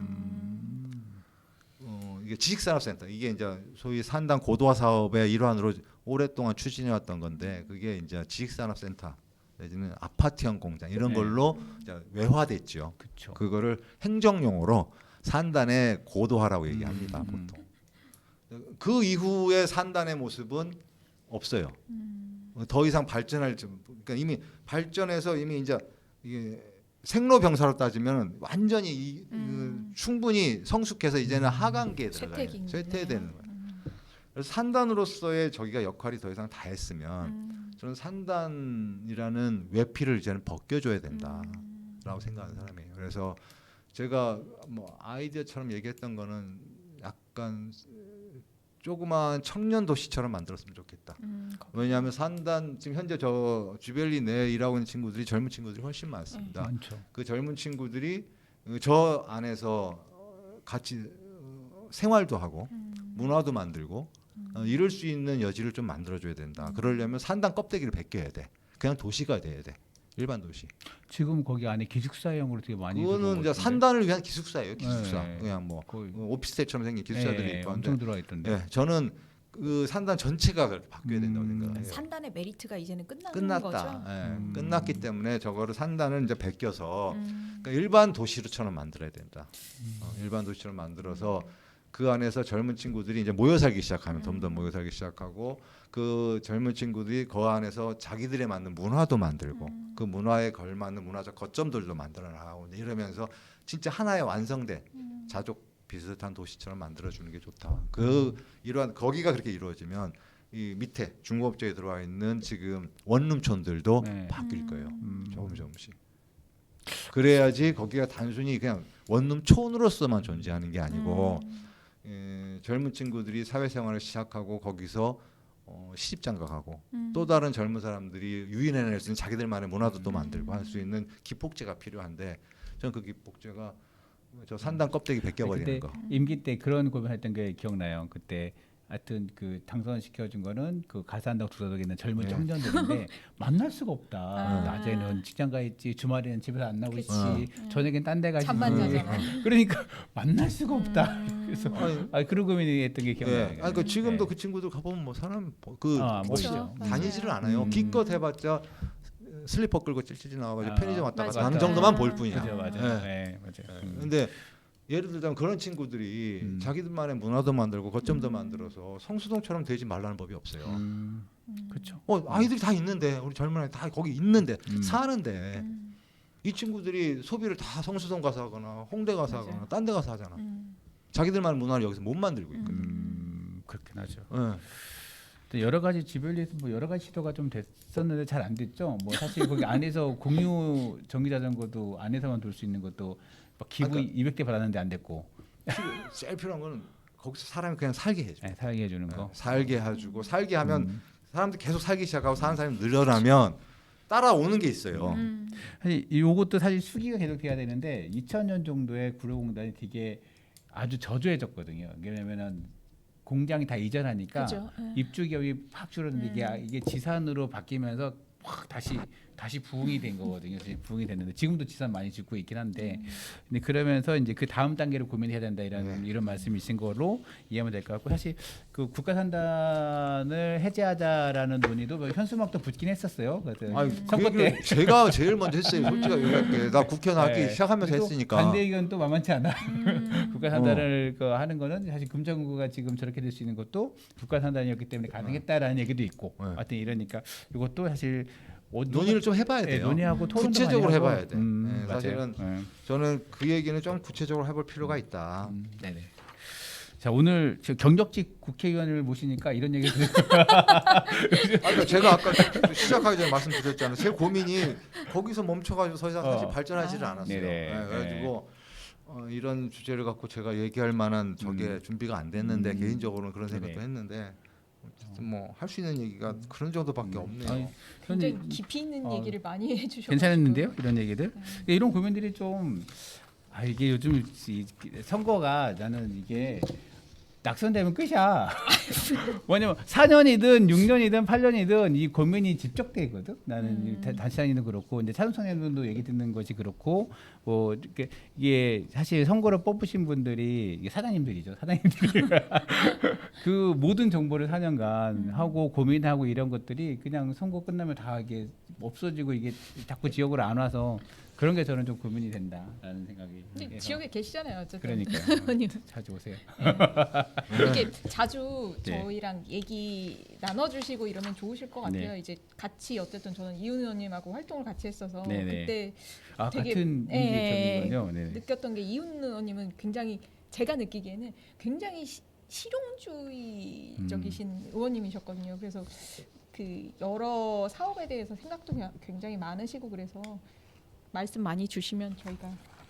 Speaker 3: 이게 지식산업센터 이게 이제 소위 산단 고도화 사업의 일환으로 오랫동안 추진해왔던 건데 그게 이제 지식산업센터 내지는 아파트형 공장 이런
Speaker 2: 네.
Speaker 3: 걸로 이제 외화됐죠.
Speaker 2: 그렇죠.
Speaker 3: 그거를 행정용어로 산단의 고도화라고 얘기합니다. 보통. 그 이후의 산단의 모습은 없어요. 더 이상 발전할 그러니까 이미 발전해서 이미 이제 이게 생로병사로 따지면 완전히 충분히 성숙해서 이제는 하강기에 들어가요. 쇠퇴되는 거예요. 그래서 산단으로서의 저기가 역할이 더 이상 다 했으면 저는 산단이라는 외피를 이제는 벗겨줘야 된다라고 생각하는 사람이에요. 그래서 제가 뭐 아이디어처럼 얘기했던 거는 약간 조그만 청년 도시처럼 만들었으면 좋겠다. 왜냐하면 산단 지금 현재 저 주벨리 내에 일하고 있는 친구들이 젊은 친구들이 훨씬 많습니다.
Speaker 2: 많죠.
Speaker 3: 그 젊은 친구들이 저 안에서 같이 생활도 하고 문화도 만들고 이럴 수 있는 여지를 좀 만들어줘야 된다. 그러려면 산단 껍데기를 벗겨야 돼. 그냥 도시가 돼야 돼. 일반 도시.
Speaker 2: 지금 거기 안에 기숙사형으로 되게 많이
Speaker 3: 그거는 이제 산단을 위한 기숙사예요. 기숙사.
Speaker 2: 네.
Speaker 3: 그냥 뭐
Speaker 2: 거의
Speaker 3: 오피스텔처럼 생긴 기숙사들이
Speaker 2: 네,
Speaker 3: 있고
Speaker 2: 엄청 들어와 있던데.
Speaker 3: 네, 저는 그 산단 전체가 그렇게 바뀌어야 된다고 생각해요.
Speaker 1: 산단의 메리트가 이제는 끝난
Speaker 3: 끝났다.
Speaker 1: 거죠.
Speaker 3: 예, 끝났기 때문에 저거를 산단을 이제 벗겨서 그러니까 일반 도시로처럼 만들어야 된다. 일반 도시처럼 만들어서 그 안에서 젊은 친구들이 이제 모여 살기 시작하면 더 모여 살기 시작하고 그 젊은 친구들이 그 안에서 자기들에 맞는 문화도 만들고 그 문화에 걸맞는 문화적 거점들도 만들어 나가고 이러면서 진짜 하나의 완성된 자족 비슷한 도시처럼 만들어주는 게 좋다. 그 이러한 거기가 그렇게 이루어지면 이 밑에 중공업 지역에 들어와 있는 지금 원룸촌들도
Speaker 2: 네.
Speaker 3: 바뀔 거예요. 조금씩. 그래야지 거기가 단순히 그냥 원룸촌으로서만 존재하는 게 아니고 젊은 친구들이 사회생활을 시작하고 거기서 시집장가가고 또 다른 젊은 사람들이 유인해낼 수 있는 자기들만의 문화도 또 만들고 할 수 있는 기폭제가 필요한데 저는 그 기폭제가 저 산단 껍데기 벗겨버리는
Speaker 2: 그때
Speaker 3: 거.
Speaker 2: 임기 때 그런 고민했던 게 기억나요. 그때 하여튼 그 당선시켜준 거는 그 가산동 두서독에 있는 젊은
Speaker 3: 네.
Speaker 2: 청년들인데 만날 수가 없다. 낮에는 직장 가 있지, 주말에는 집에서 안 나오고 있지, 저녁엔 딴 데 가지.
Speaker 1: 잠만 자잖아.
Speaker 2: 그러니까 만날 수가 없다. 그래서 그런 고민했던 게 기억나요.
Speaker 3: 네. 아니 그 지금도 그 친구들 가보면 뭐 사람 뭐
Speaker 2: 멋있죠.
Speaker 3: 다니지를 않아요. 기껏 해봤자 슬리퍼 끌고 찔찔이 나와가지고 편의점 왔다 갔다 하는
Speaker 1: 맞아요.
Speaker 3: 정도만 볼 뿐이야.
Speaker 2: 그죠, 맞아요.
Speaker 3: 네.
Speaker 2: 네, 맞아요.
Speaker 3: 근데 예를 들자면 그런 친구들이 자기들만의 문화도 만들고 거점도 만들어서 성수동처럼 되지 말라는 법이 없어요.
Speaker 2: 그렇죠.
Speaker 3: 아이들이 다 있는데 우리 젊은 아이 다 거기 있는데 사는데 이 친구들이 소비를 다 성수동 가서 하거나 홍대 가서 하거나 딴 데 가서 하잖아. 자기들만의 문화를 여기서 못 만들고 있거든.
Speaker 2: 그렇긴 하죠.
Speaker 3: 네.
Speaker 2: 또 여러 가지 지벨리에서 뭐 여러 가지 시도가 좀 됐었는데 잘 안 됐죠. 뭐 사실 거기 안에서 공유 전기 자전거도 안에서만 돌 수 있는 것도 막 기부 200대 받았는데 안 됐고.
Speaker 3: 제일 필요한 거는 거기서 사람이 그냥 살게 해줘.
Speaker 2: 네, 살게 해주는 거.
Speaker 3: 살게 해주고 살게 하면 사람들 계속 살기 시작하고 사는 사람이 늘어나면 따라오는 게 있어요.
Speaker 2: 사실 이것도 사실 수기가 계속 돼야 되는데 2000년 정도에 구로공단이 되게 아주 저조해졌거든요. 왜냐면은 공장이 다 이전하니까
Speaker 1: 그죠.
Speaker 2: 입주 기업이 확 줄었는데 이게 지산으로 바뀌면서 확 다시 부흥이 된 거거든요. 부흥이 됐는데 지금도 지산 많이 짓고 있긴 한데, 근데 그러면서 이제 그 다음 단계를 고민해야 된다 이런 말씀이신 거로 이해하면 될 것 같고, 사실 그 국가 산단을 해제하자라는 논의도 뭐 현수막도 붙긴 했었어요. 그래서
Speaker 3: 아니,
Speaker 2: 선거
Speaker 3: 그
Speaker 2: 때
Speaker 3: 얘기를 제가 제일 먼저 했어요. 솔직하게 얘기할게. 나 국회의원 하기
Speaker 2: 네.
Speaker 3: 시작하면서
Speaker 2: 그래도
Speaker 3: 했으니까.
Speaker 2: 반대 의견 또 만만치 않아. 국가 산단을 하는 거는 사실 금천구가 지금 저렇게 될 수 있는 것도 국가 산단이었기 때문에 가능했다라는 얘기도 있고, 하여튼 이러니까 이것도 사실
Speaker 3: 논의를 좀 해봐야 돼요.
Speaker 2: 논의하고 토론도
Speaker 3: 구체적으로
Speaker 2: 많이 하고.
Speaker 3: 해봐야 돼. 네,
Speaker 2: 맞아요.
Speaker 3: 사실은 저는 그 얘기는 좀 구체적으로 해볼 필요가 있다.
Speaker 2: 네네. 자, 오늘 저 경력직 국회의원을 모시니까 이런 얘기 들어요.
Speaker 3: 그러니까 제가 아까 시작하기 전에 말씀드렸잖아요. 제 고민이 거기서 멈춰가지고 더 이상 사실 발전하지를 않았어요.
Speaker 2: 네네.
Speaker 3: 네, 그래가지고 이런 주제를 갖고 제가 얘기할 만한 저게 준비가 안 됐는데 개인적으로는 그런 생각도
Speaker 2: 네네.
Speaker 3: 했는데 어쨌든 뭐 할 수 있는 얘기가 그런 정도밖에 없네요.
Speaker 2: 아니,
Speaker 1: 굉장히 깊이 있는 얘기를 많이 해주셔서
Speaker 2: 괜찮았는데요, 이런 얘기들. 이런 고민들이 좀 이게 요즘 선거가 나는 이게 낙선되면 끝이야. 왜냐면 4년이든 6년이든 8년이든 이 고민이 집적되거든. 나는 단체장님도 그렇고 이제 차동청년도 얘기 듣는 것이 그렇고 뭐 이게 사실 선거를 뽑으신 분들이 이게 사장님들이죠. 사장님들이 그 모든 정보를 4년간 하고 고민하고 이런 것들이 그냥 선거 끝나면 다 이게 없어지고 이게 자꾸 지역으로 안 와서 그런 게 저는 좀 고민이 된다라는 생각이.
Speaker 1: 근데 지역에 계시잖아요, 어쨌든.
Speaker 2: 그러니까요.
Speaker 1: 의원님.
Speaker 2: 자주 오세요.
Speaker 1: 이렇게 자주
Speaker 2: 네.
Speaker 1: 저희랑 얘기 나눠주시고 이러면 좋으실 것 같아요.
Speaker 2: 네.
Speaker 1: 이제 같이 어쨌든 저는 이훈 의원님하고 활동을 같이 했어서
Speaker 2: 네네.
Speaker 1: 그때
Speaker 2: 같은
Speaker 1: 되게
Speaker 2: 인지적이군요. 네네.
Speaker 1: 느꼈던 게 이훈 의원님은 굉장히 제가 느끼기에는 굉장히 실용주의적이신 의원님이셨거든요. 그래서 그 여러 사업에 대해서 생각도 굉장히 많으시고 그래서 말씀 많이 주시면 저희가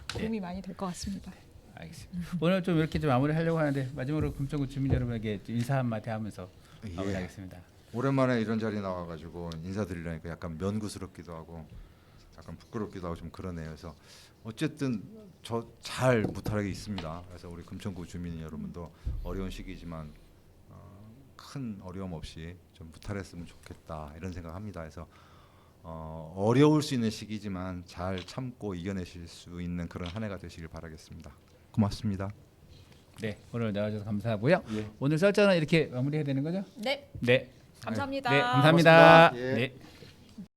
Speaker 1: 도움이 많이 될 것 같습니다.
Speaker 2: 알겠습니다. 오늘 좀 이렇게 좀 마무리하려고 하는데 마지막으로 금천구 주민 여러분에게 인사 한마디 하면서 마무리하겠습니다.
Speaker 3: 오랜만에 이런 자리 나와가지고 인사드리려니까 약간 면구스럽기도 하고 약간 부끄럽기도 하고 좀 그러네요. 그래서 어쨌든 저 잘 무탈하게 있습니다. 그래서 우리 금천구 주민 여러분도 어려운 시기지만 큰 어려움 없이 좀 무탈했으면 좋겠다 이런 생각합니다. 그래서 어려울 수 있는 시기지만 잘 참고 이겨내실 수 있는 그런 한 해가 되시길 바라겠습니다. 고맙습니다.
Speaker 2: 네, 오늘 나와주셔서 감사하고요.
Speaker 3: 예.
Speaker 2: 오늘 썰전은 이렇게 마무리해야 되는 거죠?
Speaker 1: 네,
Speaker 2: 네,
Speaker 1: 감사합니다.
Speaker 2: 네, 감사합니다.
Speaker 3: 고맙습니다. 예.
Speaker 2: 네.